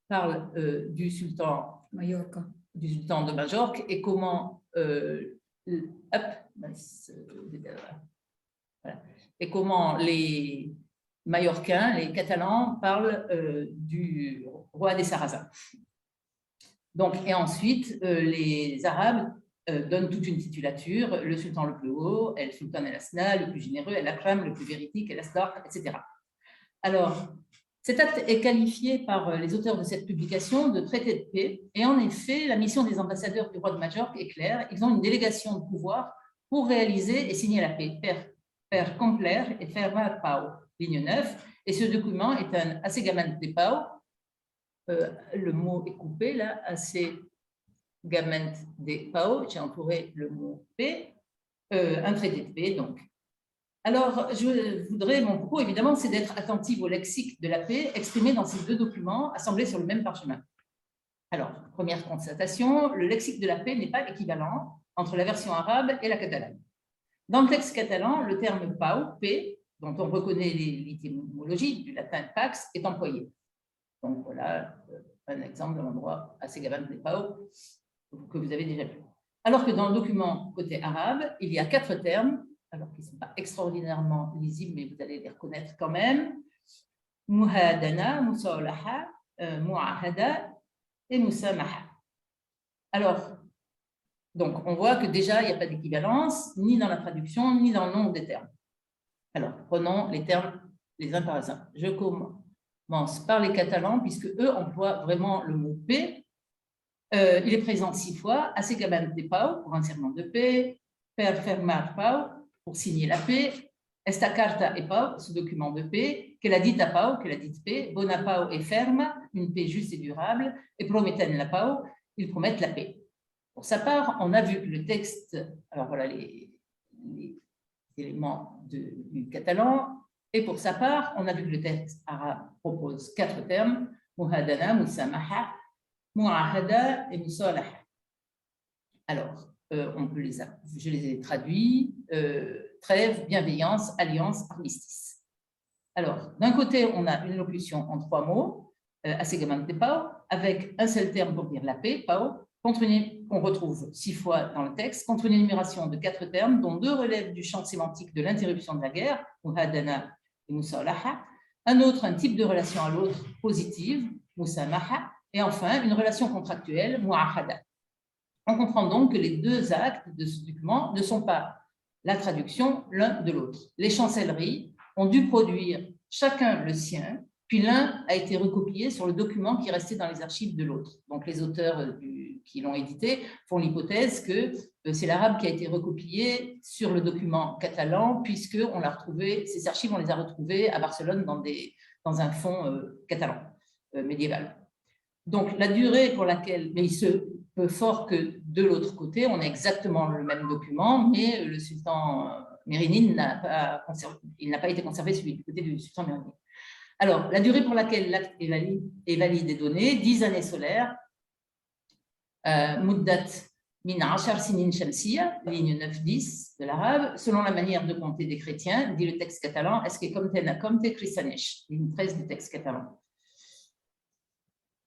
parlent du sultan de Majorque et comment... et comment les Mallorquins, les Catalans, parlent du roi des Sarrasins. Donc, et ensuite, les Arabes donnent toute une titulature, le sultan le plus haut, El Sultan El Asna, le plus généreux, El Akram, le plus véridique, El Asdaq, etc. Alors, cet acte est qualifié par les auteurs de cette publication de traité de paix, et en effet, la mission des ambassadeurs du roi de Majorque est claire, ils ont une délégation de pouvoir pour réaliser et signer la paix, per compler et faire pau, ligne 9, et ce document est un assegament de pau, le mot est coupé là, assegament de pau, j'ai entouré le mot paix, un traité de paix donc. Alors, je voudrais, mon propos évidemment, c'est d'être attentif au lexique de la paix exprimé dans ces deux documents assemblés sur le même parchemin. Alors, première constatation, le lexique de la paix n'est pas équivalent entre la version arabe et la catalane. Dans le texte catalan, le terme pau, paix, dont on reconnaît l'étymologie du latin pax, est employé. Donc voilà un exemple de l'endroit assegament de pau que vous avez déjà vu. Alors que dans le document côté arabe, il y a 4 termes alors qu'ils ne sont pas extraordinairement lisibles, mais vous allez les reconnaître quand même. Muhadana, musalaha, muahada et musamaha. Alors, donc, on voit que déjà, il n'y a pas d'équivalence, ni dans la traduction, ni dans le nombre des termes. Alors, prenons les termes les uns par les uns. Je commence par les Catalans, puisque eux emploient vraiment le mot paix. Il est présent 6 fois, Assegaban de Pau, pour un serment de paix, Per fermar Pau, pour signer la paix, Esta carta e Pau, ce document de paix, que la dite a Pau, que la dite paix, Bona Pau et ferma, une paix juste et durable, et prometen la Pau, ils promettent la paix. Pour sa part, on a vu que le texte, alors voilà les éléments du catalan, et pour sa part, on a vu que le texte arabe propose 4 termes, muhadana, musamaha, muahada et musalaha. Alors, je les ai traduits, trêve, bienveillance, alliance, armistice. Alors, d'un côté, on a une locution en 3 mots, Assegaman de Pau, avec un seul terme pour dire la paix, Pau, qu'on retrouve 6 fois dans le texte, contre une énumération de 4 termes, dont 2 relèvent du champ sémantique de l'interruption de la guerre, muhadana et musalaha, un autre, un type de relation à l'autre positive, musamaha, et enfin, une relation contractuelle, muahada. On comprend donc que les 2 actes de ce document ne sont pas la traduction l'un de l'autre. Les chancelleries ont dû produire chacun le sien, puis l'un a été recopié sur le document qui restait dans les archives de l'autre. Donc les auteurs qui l'ont édité font l'hypothèse que c'est l'arabe qui a été recopié sur le document catalan, puisqu'on l'a retrouvé, ces archives, on les a retrouvées à Barcelone dans un fonds catalan médiéval. Donc la durée pour laquelle, mais il se peut fort que de l'autre côté, on a exactement le même document, mais le sultan Mérinine n'a pas été conservé du côté du sultan Mérinine. Alors, la durée pour laquelle l'acte est valide est donnée, 10 années solaires, Muddat min ashar sinin shamsiya, ligne 9-10 de l'arabe, selon la manière de compter des chrétiens, dit le texte catalan, est-ce que comme tena comme te christanesh, ligne 13 du texte catalan.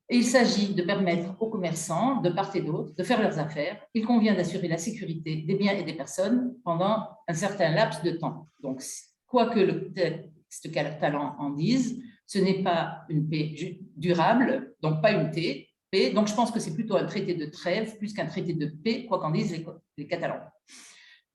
Et il s'agit de permettre aux commerçants, de part et d'autre, de faire leurs affaires. Il convient d'assurer la sécurité des biens et des personnes pendant un certain laps de temps. Donc, quoi que le texte catalan en dise, ce n'est pas une paix durable, donc pas une paix. Donc, je pense que c'est plutôt un traité de trêve plus qu'un traité de paix, quoi qu'en disent les Catalans.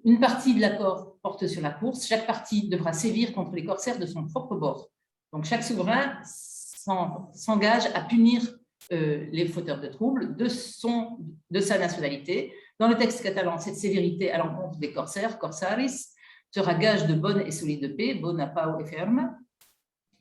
Une partie de l'accord porte sur la course. Chaque partie devra sévir contre les corsaires de son propre bord. Donc, chaque souverain s'engage à punir les fauteurs de troubles de sa nationalité. Dans le texte catalan, cette sévérité à l'encontre des corsaires, corsaris, sera gage de bonne et solide paix, bona pau et ferme.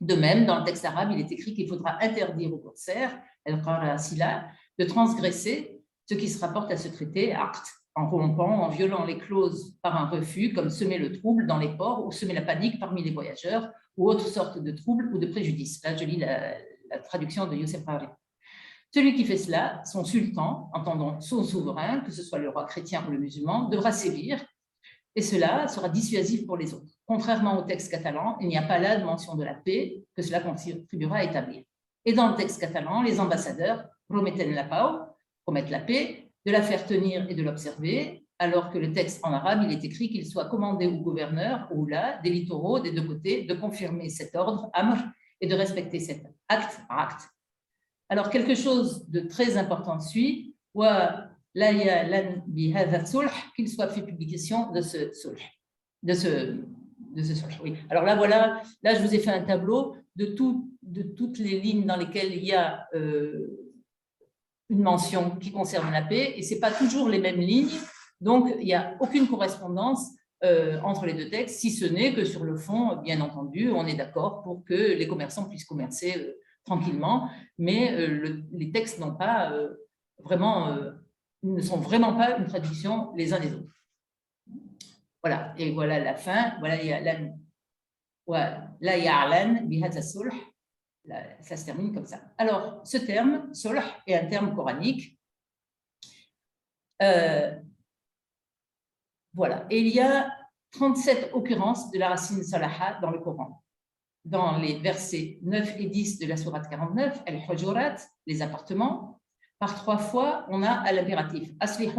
De même, dans le texte arabe, il est écrit qu'il faudra interdire aux corsaires, de transgresser ce qui se rapporte à ce traité, acte, en rompant, en violant les clauses par un refus, comme semer le trouble dans les ports ou semer la panique parmi les voyageurs, ou autre sorte de trouble ou de préjudice. Là, je lis la traduction de Youssef Hariri. Celui qui fait cela, son sultan, entendant son souverain, que ce soit le roi chrétien ou le musulman, devra sévir, et cela sera dissuasif pour les autres. Contrairement au texte catalan, il n'y a pas là de mention de la paix que cela contribuera à établir. Et dans le texte catalan, les ambassadeurs prometen la pau, promettent la paix, de la faire tenir et de l'observer, alors que le texte en arabe, il est écrit qu'il soit commandé au gouverneur, ou là, des littoraux des 2 côtés, de confirmer cet ordre, amr, et de respecter cet acte. Alors, quelque chose de très important suit, qu'il soit fait publication de ce sulh. Oui. Alors là, voilà, là, je vous ai fait un tableau de toutes les lignes dans lesquelles il y a une mention qui concerne la paix, et ce n'est pas toujours les mêmes lignes, donc il n'y a aucune correspondance entre les 2 textes, si ce n'est que sur le fond, bien entendu, on est d'accord pour que les commerçants puissent commercer tranquillement, mais les textes n'ont pas ne sont vraiment pas une traduction les uns des autres. Voilà, et voilà la fin. Voilà, la ya'lan bihadha sulh. Ça se termine comme ça. Alors, ce terme, sulh, est un terme coranique. Voilà, et il y a 37 occurrences de la racine salaha dans le Coran. Dans les versets 9 et 10 de la sourate 49, al-Hujurat, les appartements, par 3 fois, on a à l'impératif aslihu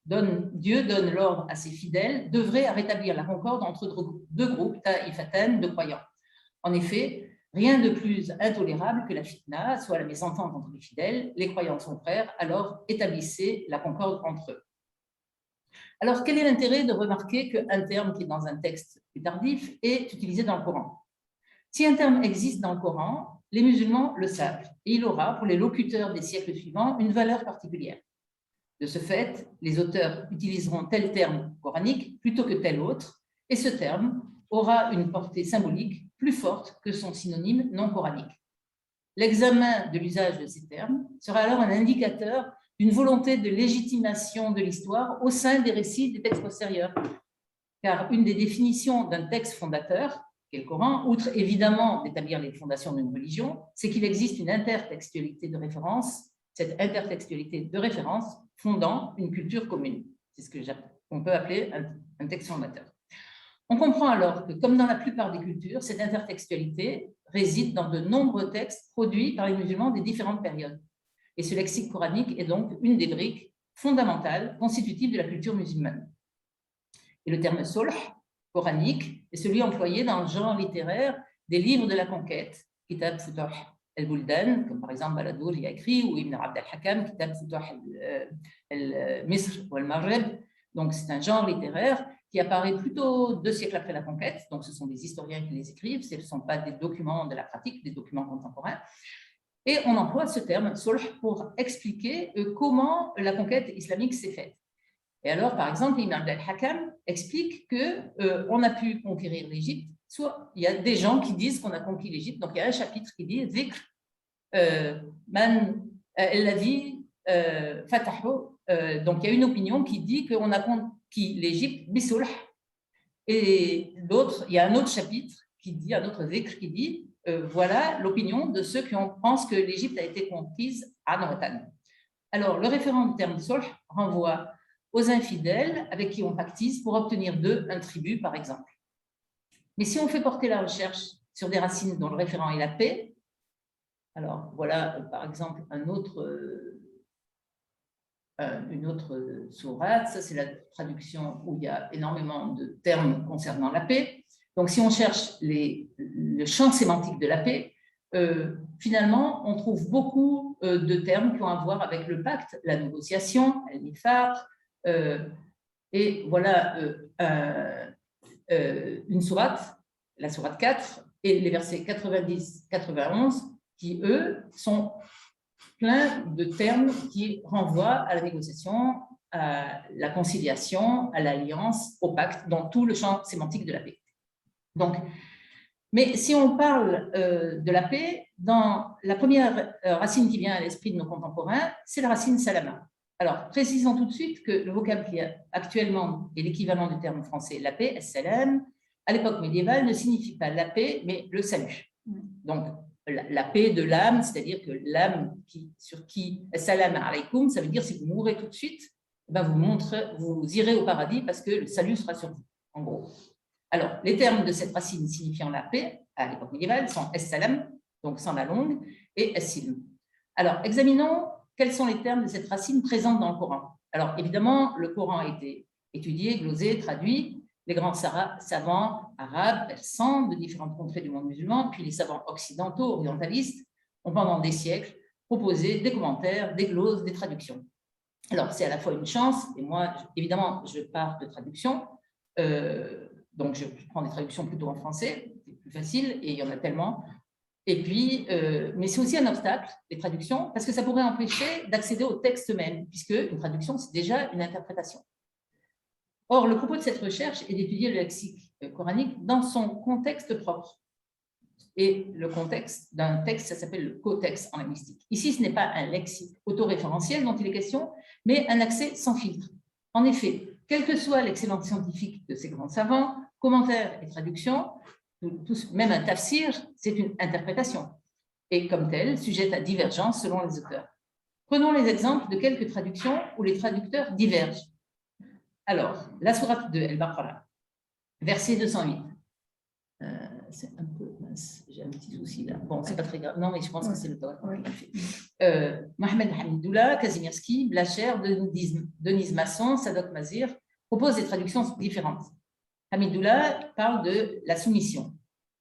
Dieu donne l'ordre à ses fidèles d'œuvrer à rétablir la concorde entre deux groupes, taïfatan, de croyants. En effet, rien de plus intolérable que la fitna, soit la mésentente entre les fidèles, les croyants sont frères, alors établissez la concorde entre eux. Alors, quel est l'intérêt de remarquer qu'un terme qui est dans un texte plus tardif est utilisé dans le Coran? Si un terme existe dans le Coran, les musulmans le savent et il aura, pour les locuteurs des siècles suivants, une valeur particulière. De ce fait, les auteurs utiliseront tel terme coranique plutôt que tel autre, et ce terme aura une portée symbolique plus forte que son synonyme non coranique. L'examen de l'usage de ces termes sera alors un indicateur d'une volonté de légitimation de l'histoire au sein des récits des textes postérieurs. Car une des définitions d'un texte fondateur, qu'est le Coran, outre évidemment d'établir les fondations d'une religion, c'est qu'il existe une intertextualité de référence, cette intertextualité de référence fondant une culture commune. C'est ce qu'on peut appeler un texte fondateur. On comprend alors que, comme dans la plupart des cultures, cette intertextualité réside dans de nombreux textes produits par les musulmans des différentes périodes. Et ce lexique coranique est donc une des briques fondamentales constitutives de la culture musulmane. Et le terme sulh coranique est celui employé dans le genre littéraire des livres de la conquête, Kitab Futuh al-Buldan, comme par exemple Baladour y a écrit, ou Ibn Abd al-Hakam, Kitab Futuh al-Misr ou al-Maghreb. Donc c'est un genre littéraire qui apparaît plutôt 2 siècles après la conquête, donc ce sont des historiens qui les écrivent, ce ne sont pas des documents de la pratique, des documents contemporains. Et on emploie ce terme, sulh, pour expliquer comment la conquête islamique s'est faite. Et alors, par exemple, Ibn Abd al-Hakam explique qu'on a pu conquérir l'Égypte, soit il y a des gens qui disent qu'on a conquis l'Égypte, donc il y a un chapitre qui dit « Zikr man alladhi fatahu », donc il y a une opinion qui dit qu'on a conquis l'Égypte bisulh, et d'autres, il y a un autre chapitre qui dit, un autre zikr qui dit voilà l'opinion de ceux qui pensent que l'Égypte a été conquise à Noratan. Alors, le référent du terme sulh renvoie aux infidèles avec qui on pactise pour obtenir d'eux un tribut, par exemple. Mais si on fait porter la recherche sur des racines dont le référent est la paix, alors voilà, par exemple, une autre sourate, ça c'est la traduction où il y a énormément de termes concernant la paix. Donc, si on cherche le champ sémantique de la paix, finalement, on trouve beaucoup de termes qui ont à voir avec le pacte, la négociation, al-mithaq, et voilà une sourate, la sourate 4, et les versets 90-91, qui, eux, sont pleins de termes qui renvoient à la négociation, à la conciliation, à l'alliance, au pacte, dans tout le champ sémantique de la paix. Donc, mais si on parle de la paix, dans la première racine qui vient à l'esprit de nos contemporains, c'est la racine salama. Alors, précisons tout de suite que le vocable qui actuellement est l'équivalent du terme français la paix, as-salam, à l'époque médiévale ne signifie pas la paix, mais le salut. Donc, la paix de l'âme, c'est-à-dire que l'âme sur qui as-salam alaykoum, ça veut dire si vous mourrez tout de suite, ben vous irez au paradis parce que le salut sera sur vous, en gros. Alors, les termes de cette racine signifiant la paix, à l'époque médiévale, sont as-salam, donc sans la longue, et as-silm. Alors, examinons quels sont les termes de cette racine présente dans le Coran. Alors, évidemment, le Coran a été étudié, glosé, traduit. Les grands savants arabes, persans, de différentes contrées du monde musulman, puis les savants occidentaux, orientalistes, ont pendant des siècles proposé des commentaires, des gloses, des traductions. Alors, c'est à la fois une chance, et moi, évidemment, je pars de traduction, donc je prends des traductions plutôt en français, c'est plus facile, et il y en a tellement. Et puis, mais c'est aussi un obstacle, les traductions, parce que ça pourrait empêcher d'accéder au texte même, puisque une traduction, c'est déjà une interprétation. Or, le propos de cette recherche est d'étudier le lexique coranique dans son contexte propre. Et le contexte d'un texte, ça s'appelle le cotexte en linguistique. Ici, ce n'est pas un lexique autoréférentiel dont il est question, mais un accès sans filtre. En effet, quelle que soit l'excellence scientifique de ces grands savants, commentaires et traductions, même un tafsir, c'est une interprétation, et comme telle, sujette à divergence selon les auteurs. Prenons les exemples de quelques traductions où les traducteurs divergent. Alors, la sourate de Al-Baqarah, verset 208. C'est un peu... J'ai un petit souci là. Bon, c'est pas très grave. Non, mais je pense que c'est le temps. Ouais. Mohamed Hamidoullah, Kazimierski, Blacher, Denise Masson, Sadok Mazir proposent des traductions différentes. Hamidoullah parle de la soumission.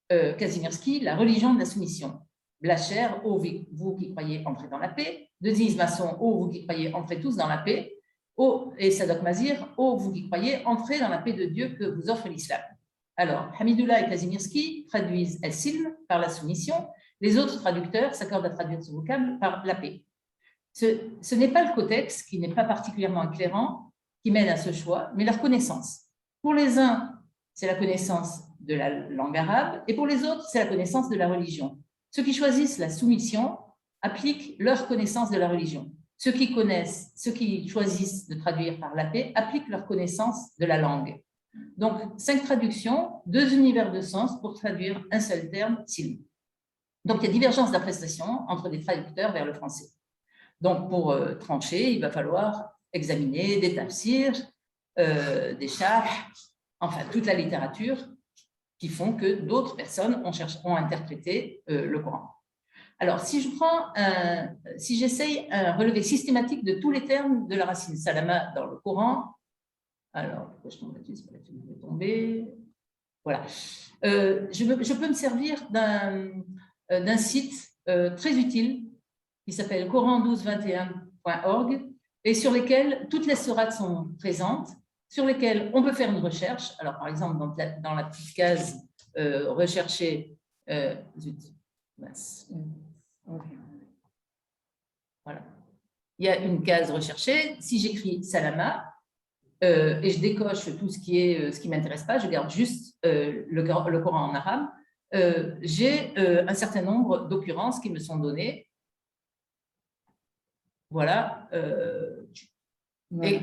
Kazimierski, la religion de la soumission. Blacher, ô vous qui croyez, entrez dans la paix. Denise Masson, ô vous qui croyez, entrez tous dans la paix. Et Sadok Mazir, ô vous qui croyez, entrez dans la paix de Dieu que vous offre l'islam. Alors, Hamidoullah et Kazimierski traduisent al-silm par la soumission. Les autres traducteurs s'accordent à traduire ce vocable par la paix. Ce n'est pas le codex, qui n'est pas particulièrement éclairant, qui mène à ce choix, mais la reconnaissance. Pour les uns, c'est la connaissance de la langue arabe, et pour les autres, c'est la connaissance de la religion. Ceux qui choisissent la soumission appliquent leur connaissance de la religion. Ceux qui choisissent de traduire par la paix appliquent leur connaissance de la langue. Donc, 5 traductions, 2 univers de sens pour traduire un seul terme, silm. Donc, il y a divergence d'appréciation entre les traducteurs vers le français. Donc, pour trancher, il va falloir examiner des tafsirs, des charhs, enfin, toute la littérature qui font que d'autres personnes ont interprété le Coran. Alors, si j'essaye un relevé systématique de tous les termes de la racine salama dans le Coran, alors, pourquoi je tombe là-dessus? C'est pas là-dessus que je vais tomber. Voilà. Je peux me servir d'un site très utile qui s'appelle coran1221.org et sur lesquels toutes les sourates sont présentes, sur lesquelles on peut faire une recherche. Alors, par exemple, dans la petite case rechercher, voilà. Il y a une case rechercher. Si j'écris salama et je décoche tout ce qui m'intéresse pas, je garde juste le Coran en arabe, j'ai un certain nombre d'occurrences qui me sont données. Voilà. Et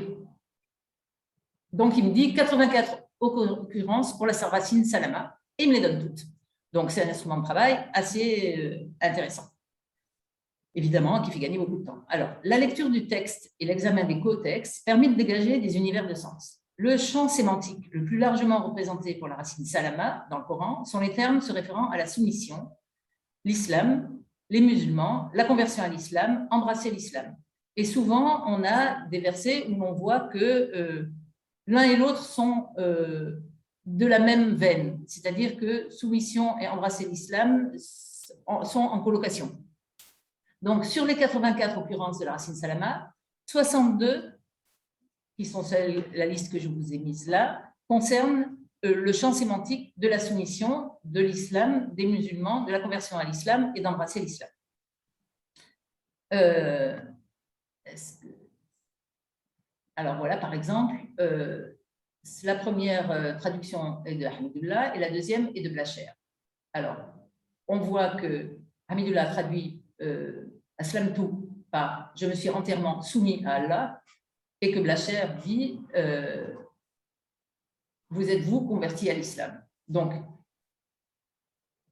donc, il me dit 84 occurrences pour la racine salama et il me les donne toutes. Donc, c'est un instrument de travail assez intéressant. Évidemment, qui fait gagner beaucoup de temps. Alors, la lecture du texte et l'examen des co-textes permet de dégager des univers de sens. Le champ sémantique le plus largement représenté pour la racine salama dans le Coran sont les termes se référant à la soumission, l'islam, les musulmans, la conversion à l'islam, embrasser l'islam. Et souvent, on a des versets où on voit que l'un et l'autre sont de la même veine, c'est-à-dire que soumission et embrasser l'islam sont en colocation. Donc, sur les 84 occurrences de la racine salama, 62, qui sont la liste que je vous ai mise là, concernent le champ sémantique de la soumission, de l'islam, des musulmans, de la conversion à l'islam et d'embrasser l'islam. Alors voilà, par exemple, la première traduction est de Hamidoullah et la deuxième est de Blacher. Alors, on voit que Hamidoullah traduit Aslamtu par « je me suis entièrement soumis à Allah » et que Blacher dit « vous êtes-vous converti à l'islam ». Donc,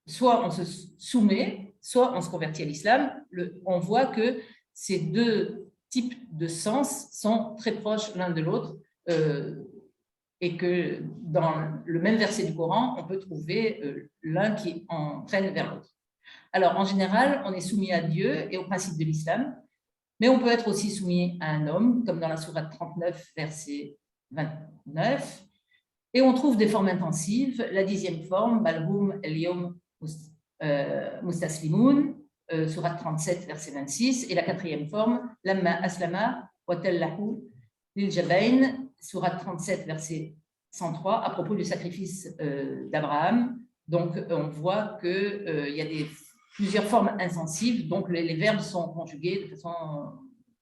soit on se soumet, soit on se convertit à l'islam. On voit que ces deux types de sens sont très proches l'un de l'autre et que dans le même verset du Coran, on peut trouver l'un qui entraîne vers l'autre. Alors, en général, on est soumis à Dieu et au principe de l'islam, mais on peut être aussi soumis à un homme, comme dans la sourate 39, verset 29, et on trouve des formes intensives. La 10e forme, Balhum el-Yom Mustaslimun, sourate 37, verset 26, et la 4e forme, Lamma Aslama wa Tallahu lil-Jabain, sourate 37, verset 103, à propos du sacrifice d'Abraham. Donc, on voit qu'il y a plusieurs formes intensives, donc les verbes sont conjugués de façon,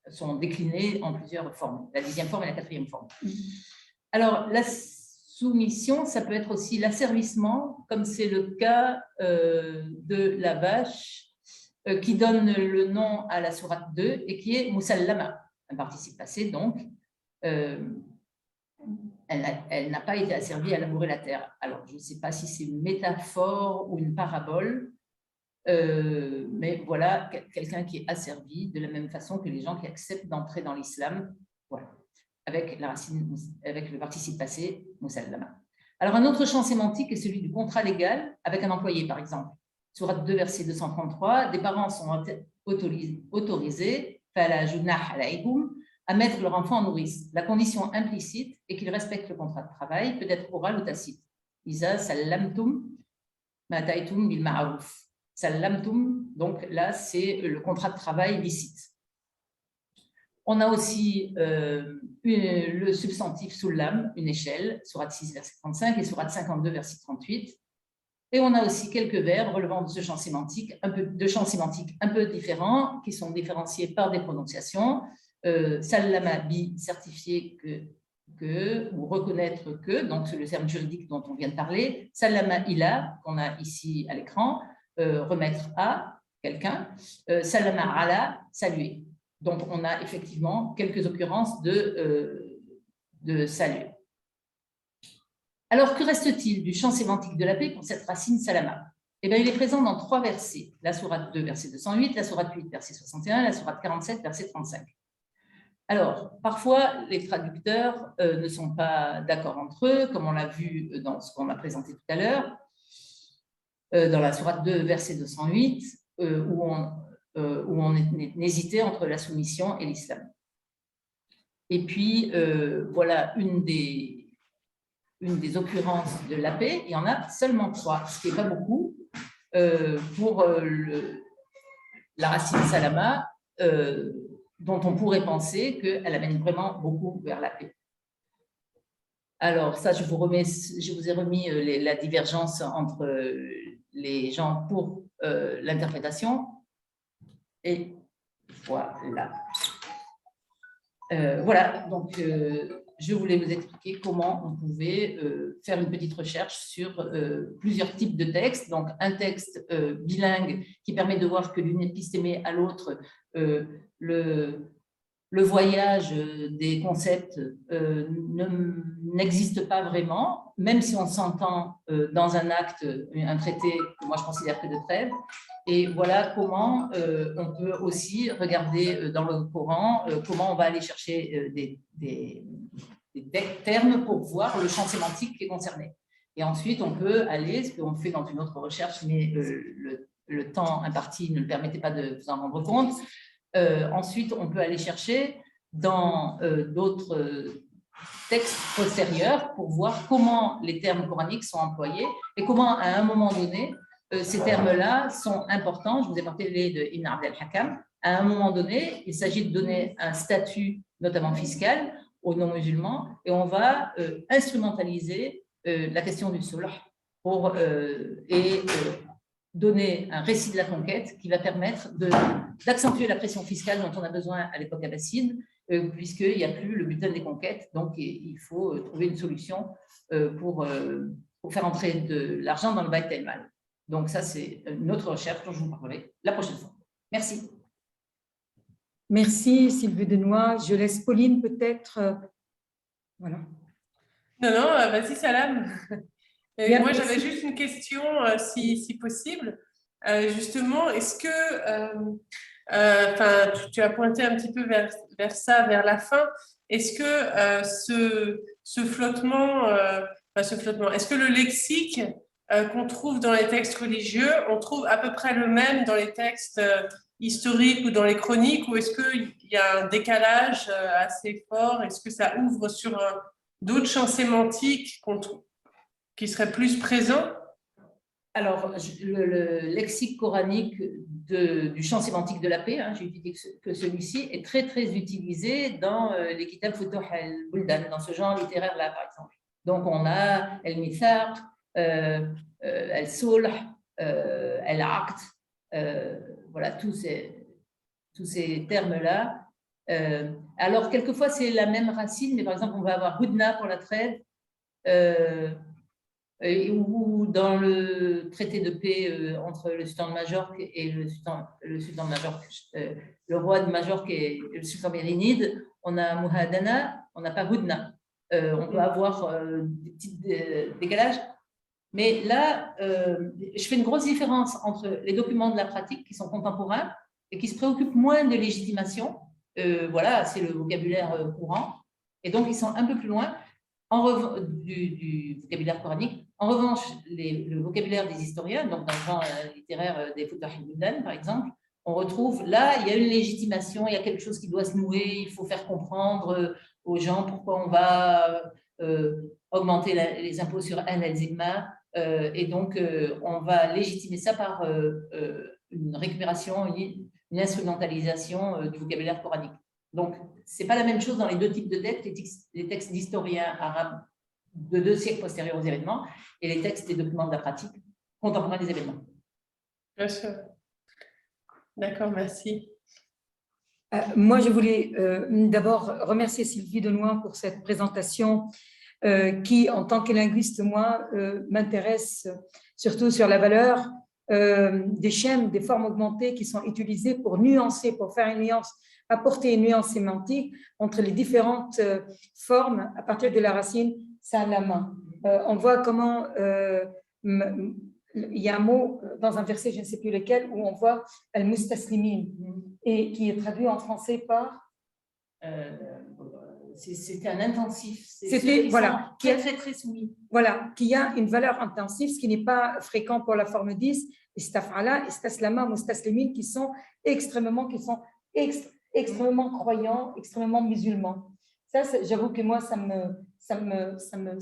sont déclinés en plusieurs formes, la 10e forme et la 4e forme. Alors, la soumission, ça peut être aussi l'asservissement, comme c'est le cas de la vache qui donne le nom à la sourate 2 et qui est Musallama, un participe passé, donc elle n'a pas été asservie à labourer la terre. Alors, je ne sais pas si c'est une métaphore ou une parabole, mais voilà, quelqu'un qui est asservi de la même façon que les gens qui acceptent d'entrer dans l'islam, voilà, avec la racine, avec le participe passé, Musallama. Alors, un autre champ sémantique est celui du contrat légal avec un employé, par exemple. Sourate 2, verset 233, des parents sont autorisés à mettre leur enfant en nourrice. La condition implicite est qu'ils respectent le contrat de travail, peut être oral ou tacite. Isa sallamtum mataitum bil ma'ruf. Sallamtum, donc là, c'est le contrat de travail licite. On a aussi le substantif sullam, une échelle, sourate 6, verset 35 et sourate 52, verset 38. Et on a aussi quelques verbes relevant de ce champ sémantique, un peu différents, qui sont différenciés par des prononciations. Sallama bi, certifier que, ou reconnaître que, donc c'est le terme juridique dont on vient de parler. Sallama ila, qu'on a ici à l'écran, remettre à quelqu'un. Sallama ala, saluer. Donc on a effectivement quelques occurrences de salut. Alors, que reste-t-il du champ sémantique de la paix pour cette racine salama? Eh bien, il est présent dans 3 versets. La sourate 2, verset 208, la sourate 8, verset 61, la sourate 47, verset 35. Alors, parfois, les traducteurs ne sont pas d'accord entre eux, comme on l'a vu dans ce qu'on a présenté tout à l'heure, dans la sourate 2, verset 208, où on hésitait entre la soumission et l'islam. Et puis, voilà une des occurrences de la paix, il y en a seulement 3, ce qui n'est pas beaucoup pour la racine salama, dont on pourrait penser qu'elle amène vraiment beaucoup vers la paix. Alors ça, je vous ai remis la divergence entre les gens pour l'interprétation. Et voilà. Voilà, donc je voulais vous expliquer comment on pouvait faire une petite recherche sur plusieurs types de textes. Donc, un texte bilingue qui permet de voir que d'une épistémée à l'autre, le voyage des concepts n'existe pas vraiment, même si on s'entend dans un acte, un traité que moi je considère que de trêve. Et voilà comment on peut aussi regarder dans le Coran comment on va aller chercher des termes pour voir le champ sémantique qui est concerné. Et ensuite, on peut aller, ce qu'on fait dans une autre recherche, mais le temps imparti ne le permettait pas de vous en rendre compte. Ensuite, on peut aller chercher dans d'autres textes postérieurs pour voir comment les termes coraniques sont employés et comment, à un moment donné, ces termes-là sont importants. Je vous ai parlé de Ibn Abd al-Hakam. À un moment donné, il s'agit de donner un statut, notamment fiscal, aux non-musulmans, et on va instrumentaliser la question du sulh pour donner un récit de la conquête qui va permettre d'accentuer la pression fiscale dont on a besoin à l'époque abbasside, puisqu'il n'y a plus le butin des conquêtes, donc il faut trouver une solution pour faire entrer de l'argent dans le Bayt al-Mal. Donc ça, c'est une autre recherche dont je vous parlerai la prochaine fois. Merci. Merci Sylvie Denoy. Je laisse Pauline peut-être. Voilà. Non, vas-y Salam. Bien, moi, merci. j'avais juste une question, si possible. Justement, est-ce que, tu as pointé un petit peu vers ça, vers la fin. Est-ce que ce flottement, est-ce que le lexique qu'on trouve dans les textes religieux, on trouve à peu près le même dans les textes historiques ou dans les chroniques, ou est-ce qu'il y a un décalage assez fort? Est-ce que ça ouvre sur d'autres champs sémantiques qui seraient plus présents? Alors, le lexique coranique du champ sémantique de la paix, j'ai utilisé que celui-ci, est très, très utilisé dans les Kitab Futuh al-Buldan, dans ce genre littéraire-là, par exemple. Donc, on a al-Mithaq, al-Sulh, al-Aqd, voilà, tous ces termes-là. Alors, quelquefois, c'est la même racine, mais par exemple, on va avoir Hudna pour la trêve, ou dans le traité de paix entre le sultan de Majorque et le sultan de Majorque, le roi de Majorque et le sultan mérinide, on a Muhadana, on n'a pas Hudna. On peut avoir des petits décalages. Mais là, je fais une grosse différence entre les documents de la pratique qui sont contemporains et qui se préoccupent moins de légitimation. Voilà, c'est le vocabulaire courant. Et donc, ils sont un peu plus loin. du vocabulaire coranique. En revanche, le vocabulaire des historiens, donc dans le genre littéraire des Futah al-Buldan, par exemple, on retrouve là, il y a une légitimation, il y a quelque chose qui doit se nouer, il faut faire comprendre aux gens pourquoi on va augmenter les impôts sur al-Zimma, et donc on va légitimer ça par une récupération, une instrumentalisation du vocabulaire coranique. Donc, ce n'est pas la même chose dans les deux types de textes, les textes d'historiens arabes de 2 siècles postérieurs aux événements et les textes des documents de la pratique contemporains des événements. Bien sûr. D'accord, merci. Moi, je voulais d'abord remercier Sylvie Denoin pour cette présentation qui, en tant que linguiste, moi, m'intéresse surtout sur la valeur des schèmes, des formes augmentées qui sont utilisées pour nuancer, pour faire une nuance, apporter une nuance sémantique entre les différentes formes à partir de la racine salama. On voit comment il y a un mot dans un verset, je ne sais plus lequel, où on voit al-mustaslimin, et qui est traduit en français par c'était un intensif. C'était, voilà, qui est très, très soumis. Voilà, qui a une valeur intensive, ce qui n'est pas fréquent pour la forme 10, istaf'ala, istaslama, mustaslimin, qui sont extrêmement croyants, extrêmement musulmans. Ça, j'avoue que moi, ça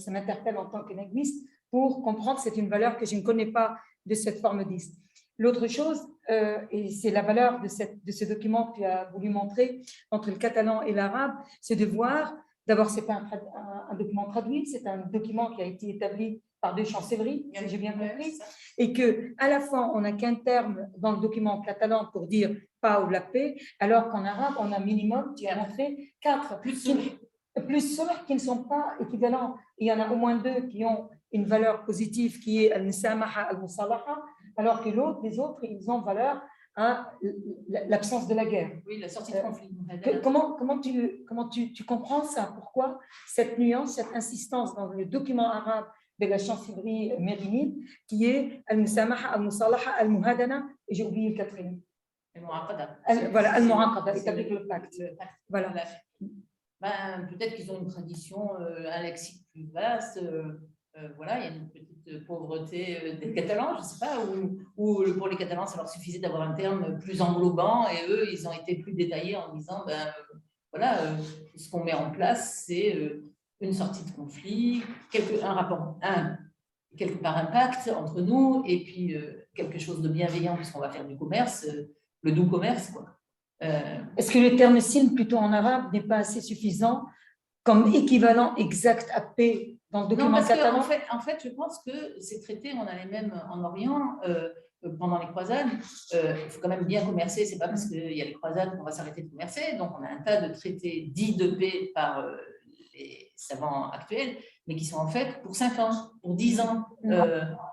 m'interpelle en tant que linguiste pour comprendre que c'est une valeur que je ne connais pas de cette forme 10. L'autre chose, et c'est la valeur de ce document que tu as voulu montrer entre le catalan et l'arabe, c'est de voir, d'abord, ce n'est pas un document traduit, c'est un document qui a été établi par 2 chancelleries, si j'ai bien compris, et qu'à la fois, on n'a qu'un terme dans le document catalan pour dire « pas » ou « la paix », alors qu'en arabe, on a minimum, tu as montré, 4, plus ceux qui ne sont pas équivalents. Il y en a au moins 2 qui ont une valeur positive qui est al-musamaha, al-musalaha, alors que les autres, ils ont valeur à l'absence de la guerre. Oui, la sortie de conflit. Comment tu comprends ça? Pourquoi cette nuance, cette insistance dans le document arabe de la chancellerie mérinide qui est al-musamaha, al-musalaha, al-muhadana, et j'ai oublié le 4e. Al-mu'aqada. Voilà, al-mu'aqada, établir le pacte. Voilà. Ben, peut-être qu'ils ont une tradition, un lexique plus vaste. Voilà, il y a une petite pauvreté des Catalans, je ne sais pas, ou pour les Catalans, ça leur suffisait d'avoir un terme plus englobant et eux, ils ont été plus détaillés en disant, ben, voilà, ce qu'on met en place, c'est une sortie de conflit, quelque part un pacte entre nous et puis quelque chose de bienveillant puisqu'on va faire du commerce, le doux commerce, quoi. Est-ce que le terme silm, plutôt en arabe, n'est pas assez suffisant comme équivalent exact à paix dans le document catalan? En fait, je pense que ces traités, on a les mêmes en Orient pendant les croisades. Il faut quand même bien commercer, c'est pas parce qu'il y a les croisades qu'on va s'arrêter de commercer. Donc, on a un tas de traités dits de paix par les savants actuels, mais qui sont en fait pour 5 ans, pour 10 ans,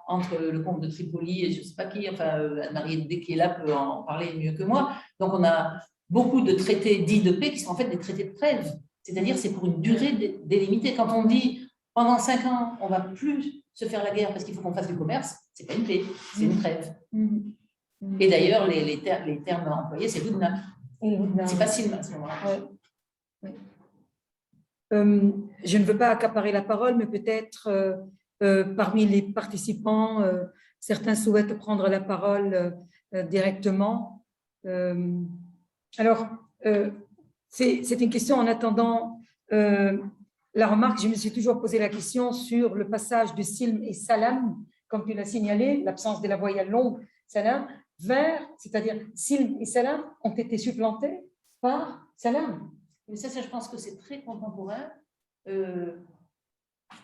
entre le comte de Tripoli et je ne sais pas qui, enfin, Anne-Marie Edé qui est là peut en parler mieux que moi. Donc, on a beaucoup de traités dits de paix qui sont en fait des traités de trêve. C'est-à-dire c'est pour une durée délimitée. Quand on dit pendant 5 ans, on ne va plus se faire la guerre parce qu'il faut qu'on fasse du commerce, ce n'est pas une paix, c'est une trêve. Et d'ailleurs, les termes employés, c'est Hudna. C'est pas Silm à ce moment-là. Je ne veux pas accaparer la parole, mais peut-être parmi les participants, certains souhaitent prendre la parole directement. Alors, c'est une question en attendant la remarque. Je me suis toujours posé la question sur le passage de Silm et Salam, comme tu l'as signalé, l'absence de la voyelle longue, Salam, vers, c'est-à-dire Silm et Salam ont été supplantés par Salam. Mais ça, je pense que c'est très contemporain. Je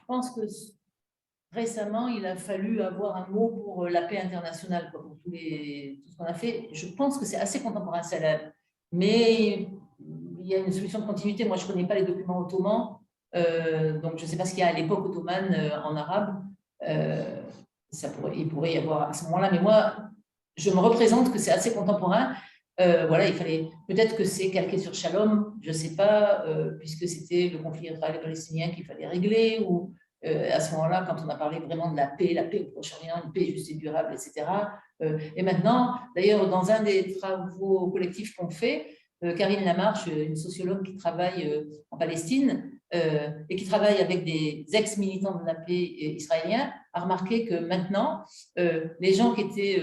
pense que récemment, il a fallu avoir un mot pour la paix internationale, quoi, pour tout ce qu'on a fait. Je pense que c'est assez contemporain, Salam. Mais il y a une solution de continuité. Moi, je ne connais pas les documents ottomans, donc je ne sais pas ce qu'il y a à l'époque ottomane en arabe. Il pourrait y avoir à ce moment-là, mais moi, je me représente que c'est assez contemporain. Voilà, il fallait peut-être que c'est calqué sur Shalom, je ne sais pas, puisque c'était le conflit israélo-palestinien qu'il fallait régler, ou à ce moment-là, quand on a parlé vraiment de la paix au Proche-Orient, une paix juste et durable, etc. Et maintenant, d'ailleurs, dans un des travaux collectifs qu'on fait, Karine Lamarche, une sociologue qui travaille en Palestine, et qui travaille avec des ex-militants de la paix israéliens, a remarqué que maintenant, les gens qui étaient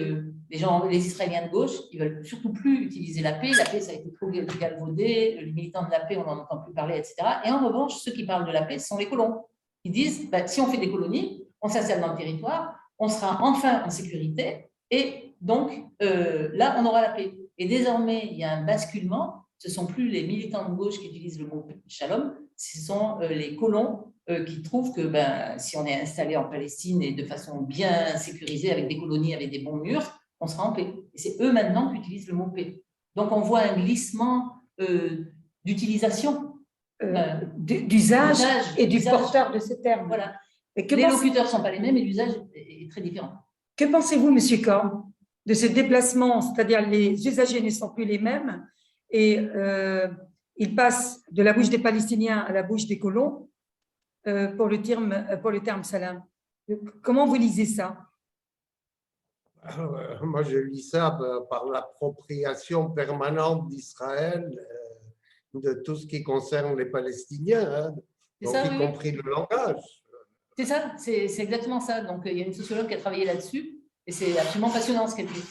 les Israéliens de gauche, ils ne veulent surtout plus utiliser la paix. La paix, ça a été trop galvaudé. Les militants de la paix, on n'en entend plus parler, etc. Et en revanche, ceux qui parlent de la paix, ce sont les colons. Ils disent, si on fait des colonies, on s'installe dans le territoire, on sera enfin en sécurité, et donc là, on aura la paix. Et désormais, il y a un basculement. Ce ne sont plus les militants de gauche qui utilisent le mot shalom, ce sont les colons qui trouvent que si on est installé en Palestine et de façon bien sécurisée, avec des colonies, avec des bons murs, on sera en paix. Et c'est eux maintenant qui utilisent le mot paix. Donc, on voit un glissement d'utilisation. D'usage et du porteur de ce terme. Voilà. Les locuteurs ne sont pas les mêmes et l'usage est très différent. Que pensez-vous, M. Korn, de ce déplacement, c'est-à-dire les usagers ne sont plus les mêmes et ils passent de la bouche des Palestiniens à la bouche des colons pour le terme salam. Comment vous lisez ça? Moi, je lis ça par l'appropriation permanente d'Israël de tout ce qui concerne les Palestiniens, hein, donc ça, y compris le langage. C'est ça, c'est exactement ça. Donc, il y a une sociologue qui a travaillé là-dessus et c'est absolument passionnant ce qu'elle dit.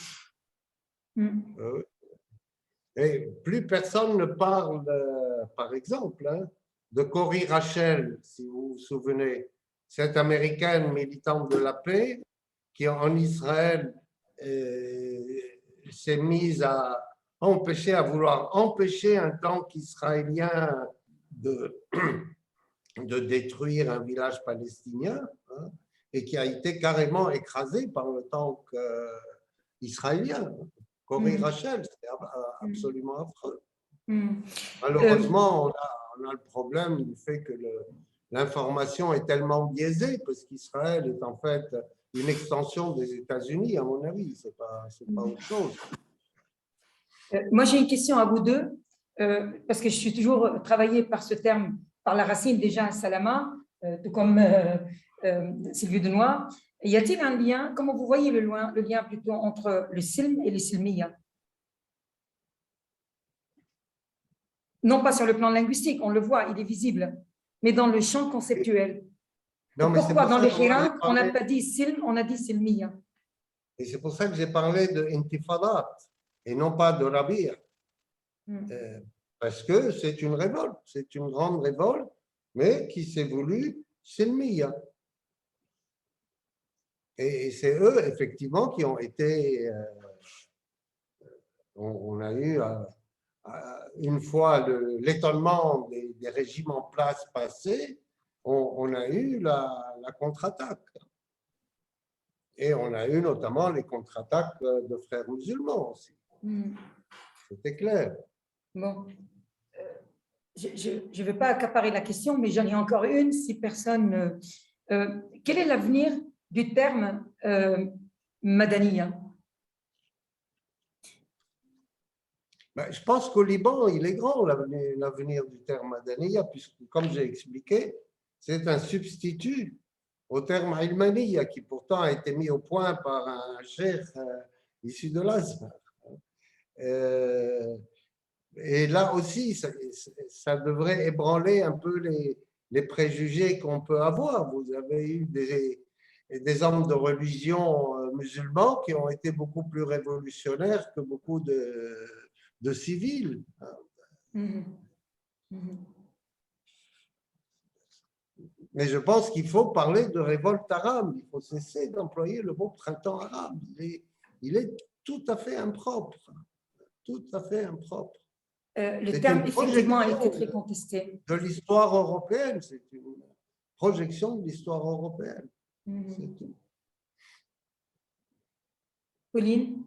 Et plus personne ne parle, par exemple, hein, de Cori Rachel, si vous vous souvenez, cette Américaine militante de la paix qui, en Israël, s'est mise à vouloir empêcher un tank israélien de détruire un village palestinien, hein, et qui a été carrément écrasé par le tank israélien. Cori Rachel, c'est absolument affreux. Malheureusement, on a le problème du fait que l'information est tellement biaisée, parce qu'Israël est en fait une extension des États-Unis, à mon avis, c'est pas autre chose. Moi, j'ai une question à vous deux, parce que je suis toujours travaillée par ce terme, par la racine déjà, salama, tout comme Sylvie Denoy. Y a-t-il un lien, comment vous voyez le lien plutôt entre le silm et le silmiya? Non pas sur le plan linguistique, on le voit, il est visible, mais dans le champ conceptuel. Pourquoi dans le Hirak, on n'a pas dit silm, on a dit silmiya? Et c'est pour ça que j'ai parlé de intifadat et non pas de rabia. Parce que c'est une révolte, c'est une grande révolte, mais qui s'est voulue silmiya. Et c'est eux, effectivement, qui ont été… on a eu, une fois l'étonnement des régimes en place passé, on a eu la contre-attaque. Et on a eu notamment les contre-attaques de frères musulmans aussi. C'était clair. Bon. Je ne vais pas accaparer la question, mais j'en ai encore une, si personne… quel est l'avenir du terme Madaniya? Je pense qu'au Liban, il est grand l'avenir du terme Madaniya, puisque, comme j'ai expliqué, c'est un substitut au terme Ilmaniya, qui pourtant a été mis au point par un cheikh issu de l'Azhar. Et là aussi, ça devrait ébranler un peu les préjugés qu'on peut avoir. Vous avez eu des hommes de religion musulmans qui ont été beaucoup plus révolutionnaires que beaucoup de civils. Mais je pense qu'il faut parler de révolte arabe. Il faut cesser d'employer le mot printemps arabe. Il est tout à fait impropre. Tout à fait impropre. Le terme, effectivement, a été très contesté. De l'histoire européenne, c'est une projection de l'histoire européenne. C'est tout. Pauline?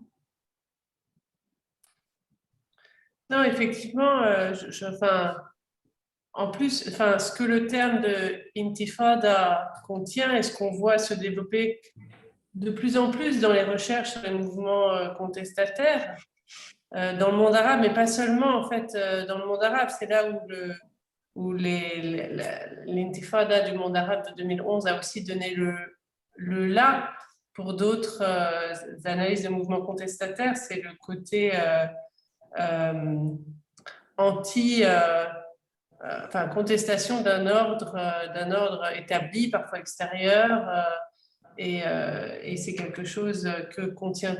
Non, effectivement, en plus, ce que le terme de intifada contient et ce qu'on voit se développer de plus en plus dans les recherches sur les mouvements contestataires dans le monde arabe, mais pas seulement en fait dans le monde arabe, c'est là où l'intifada du monde arabe de 2011 a aussi donné le là pour d'autres analyses de mouvements contestataires, c'est le côté contestation d'un ordre établi, parfois extérieur, et c'est quelque chose que contient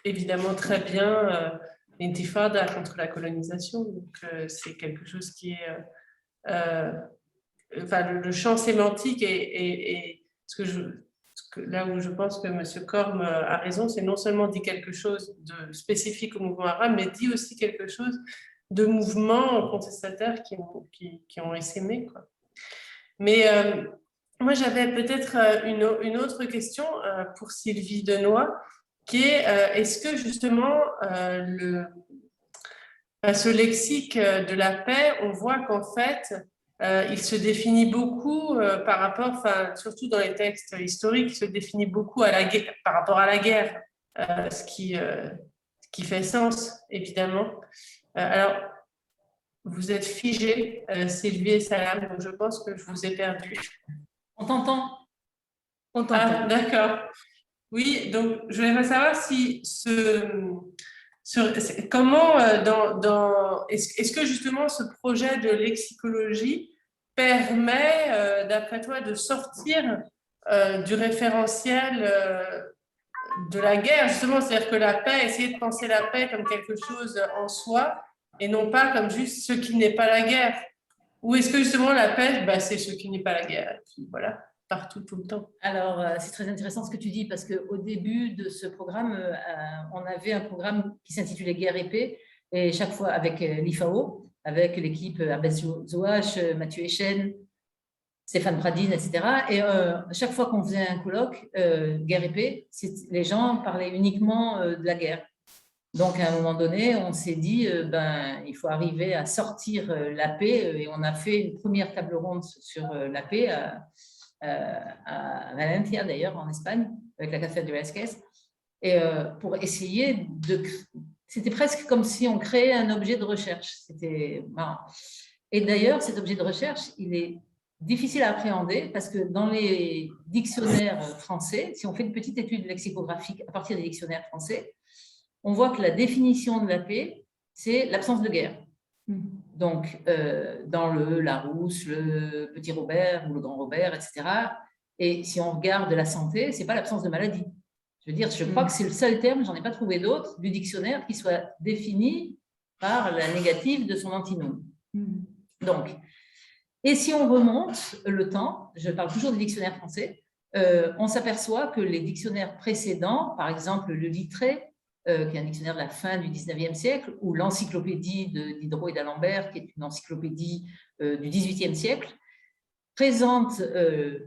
évidemment très bien l'intifada contre la colonisation. Donc, c'est quelque chose qui est... le champ sémantique et là où je pense que M. Corm a raison, c'est non seulement dit quelque chose de spécifique au mouvement arabe, mais dit aussi quelque chose de mouvements contestataires qui ont essaimé, quoi. Mais moi, j'avais peut-être une autre question pour Sylvie Denoy, qui est est-ce que justement ce lexique de la paix, on voit qu'en fait, il se définit beaucoup par rapport, surtout dans les textes historiques, il se définit beaucoup par rapport à la guerre, ce qui fait sens, évidemment. Alors, vous êtes figé, Sylvie et Salam, donc je pense que je vous ai perdu. On t'entend. On t'entend. Ah, d'accord. Oui, donc je voudrais savoir si comment est-ce que justement ce projet de lexicologie permet, d'après toi, de sortir du référentiel de la guerre, justement, c'est-à-dire que la paix, essayer de penser la paix comme quelque chose en soi et non pas comme juste ce qui n'est pas la guerre. Ou est-ce que justement la paix, c'est ce qui n'est pas la guerre, et puis voilà, partout, tout le temps. Alors, c'est très intéressant ce que tu dis, parce qu'au début de ce programme, on avait un programme qui s'intitulait Guerre et paix, et chaque fois avec l'IFAO, avec l'équipe Abbas Zouache, Mathieu Echen, Stéphane Pradine, etc. Et chaque fois qu'on faisait un colloque, Guerre et paix, les gens parlaient uniquement de la guerre. Donc, à un moment donné, on s'est dit, il faut arriver à sortir la paix, et on a fait une première table ronde sur la paix à Valencia, d'ailleurs, en Espagne, avec la Café de Velázquez, et pour essayer de... C'était presque comme si on créait un objet de recherche. C'était marrant. Et d'ailleurs, cet objet de recherche, il est difficile à appréhender parce que dans les dictionnaires français, si on fait une petite étude lexicographique à partir des dictionnaires français, on voit que la définition de la paix, c'est l'absence de guerre. Donc, dans le Larousse, le Petit Robert ou le Grand Robert, etc. Et si on regarde la santé, ce n'est pas l'absence de maladie. Je veux dire, je crois que c'est le seul terme, je n'en ai pas trouvé d'autre, du dictionnaire qui soit défini par la négative de son antinome. Donc, et si on remonte le temps, je parle toujours des dictionnaires français, on s'aperçoit que les dictionnaires précédents, par exemple le Littré, qui est un dictionnaire de la fin du 19e siècle, ou l'encyclopédie de Diderot et d'Alembert, qui est une encyclopédie du 18e siècle, présente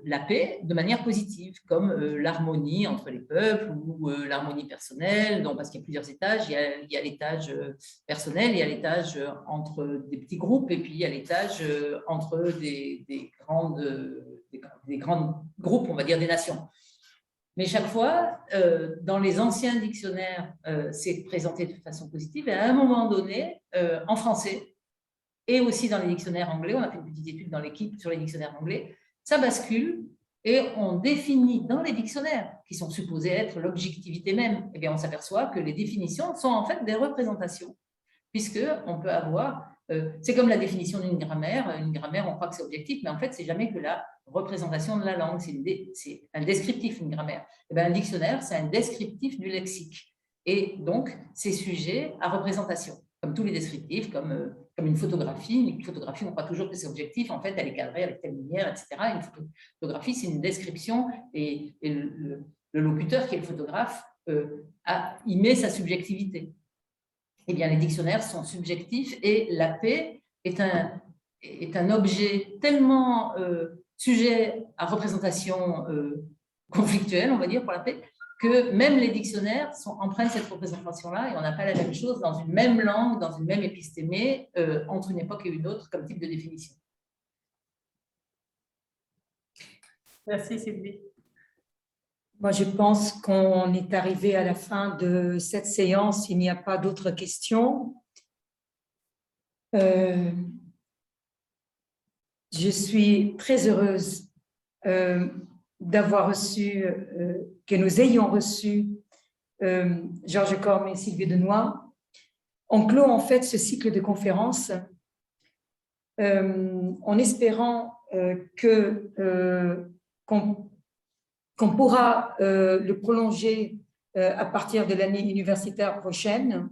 la paix de manière positive, comme l'harmonie entre les peuples ou l'harmonie personnelle, donc, parce qu'il y a plusieurs étages. Il y a l'étage personnel, il y a l'étage entre des petits groupes, et puis il y a l'étage entre des grands groupes, on va dire des nations. Mais chaque fois, dans les anciens dictionnaires, c'est présenté de façon positive, et à un moment donné, en français, et aussi dans les dictionnaires anglais, on a fait une petite étude dans l'équipe sur les dictionnaires anglais, ça bascule et on définit dans les dictionnaires, qui sont supposés être l'objectivité même, eh bien on s'aperçoit que les définitions sont en fait des représentations, puisqu'on peut avoir, c'est comme la définition d'une grammaire, on croit que c'est objectif, mais en fait c'est jamais que la représentation de la langue, c'est un descriptif, une grammaire. Eh bien, un dictionnaire, c'est un descriptif du lexique, et donc c'est sujet à représentation, comme tous les descriptifs, comme une photographie. Une photographie, on croit toujours que c'est objectif, en fait, elle est cadrée avec telle lumière, etc. Une photographie, c'est une description, et le locuteur qui est le photographe y met sa subjectivité. Eh bien, les dictionnaires sont subjectifs, et la paix est un objet tellement sujet à représentation conflictuelle, on va dire, pour la paix, que même les dictionnaires empruntent cette représentation-là, et on n'a pas la même chose dans une même langue, dans une même épistémée, entre une époque et une autre, comme type de définition. Merci Sylvie. Moi, je pense qu'on est arrivé à la fin de cette séance. Il n'y a pas d'autres questions. Je suis très heureuse d'avoir reçu, que nous ayons reçu Georges Corm et Sylvie Denoy. On clôt en fait ce cycle de conférences en espérant qu'on pourra le prolonger à partir de l'année universitaire prochaine,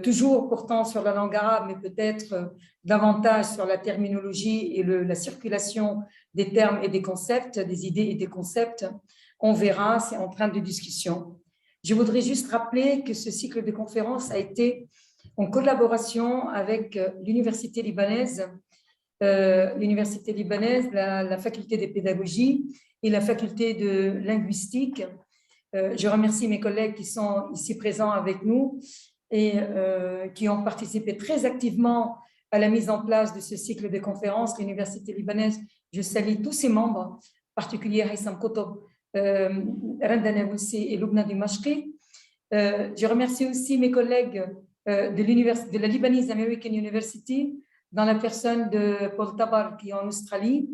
toujours portant sur la langue arabe, mais peut-être davantage sur la terminologie et la circulation des termes et des concepts, des idées et des concepts. On verra, c'est en train de discussion. Je voudrais juste rappeler que ce cycle de conférences a été en collaboration avec l'Université libanaise, la faculté de pédagogie et la faculté de linguistique. Je remercie mes collègues qui sont ici présents avec nous et qui ont participé très activement à la mise en place de ce cycle de conférences. L'Université libanaise, je salue tous ses membres, en particulier Haïssam Kotob, Randa Naboussi et Lubna Dimashqi. Je remercie aussi mes collègues de la Lebanese American University, dans la personne de Paul Tabar qui est en Australie,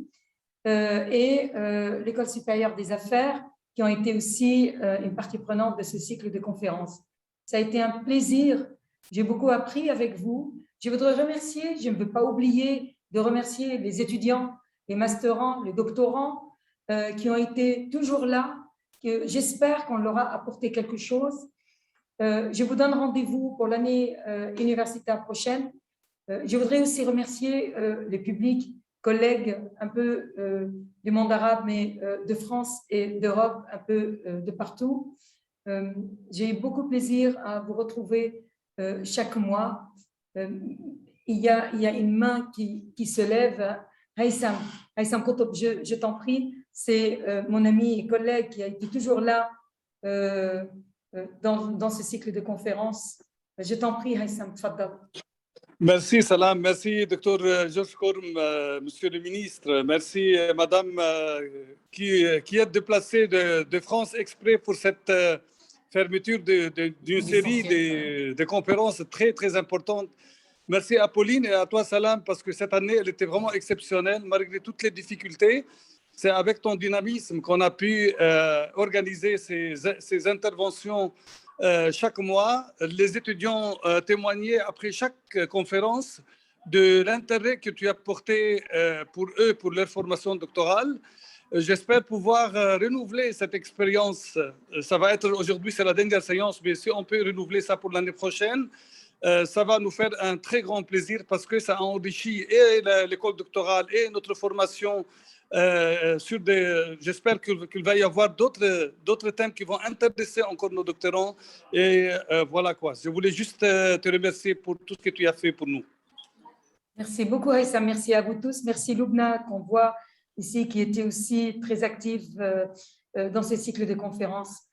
et l'École supérieure des affaires, qui ont été aussi une partie prenante de ce cycle de conférences. Ça a été un plaisir, j'ai beaucoup appris avec vous. Je voudrais remercier, je ne veux pas oublier de remercier les étudiants, les masterants, les doctorants, qui ont été toujours là, que j'espère qu'on leur a apporté quelque chose. Je vous donne rendez-vous pour l'année universitaire prochaine. Je voudrais aussi remercier les publics, collègues un peu du monde arabe, mais de France et d'Europe, un peu de partout. J'ai beaucoup de plaisir à vous retrouver chaque mois. Il y a une main qui se lève. Haïssam Kotob, je t'en prie, c'est mon ami et collègue qui a été toujours là dans ce cycle de conférences. Je t'en prie, Haïssam, tfaddal. Merci Salam, merci Dr Georges Corm, Monsieur le ministre, merci Madame qui est déplacée de France exprès pour cette fermeture d'une série de conférences très très importantes. Merci à Pauline et à toi Salam parce que cette année elle était vraiment exceptionnelle malgré toutes les difficultés. C'est avec ton dynamisme qu'on a pu organiser ces interventions chaque mois. Les étudiants témoignaient après chaque conférence de l'intérêt que tu as porté pour eux, pour leur formation doctorale. J'espère pouvoir renouveler cette expérience. Ça va être aujourd'hui, c'est la dernière séance, mais si on peut renouveler ça pour l'année prochaine, ça va nous faire un très grand plaisir parce que ça enrichit et l'école doctorale et notre formation. J'espère qu'il va y avoir d'autres thèmes qui vont intéresser encore nos doctorants. Et voilà quoi. Je voulais juste te remercier pour tout ce que tu as fait pour nous. Merci beaucoup, Haïssa. Merci à vous tous. Merci Lubna, qu'on voit ici, qui était aussi très active dans ce cycle de conférences.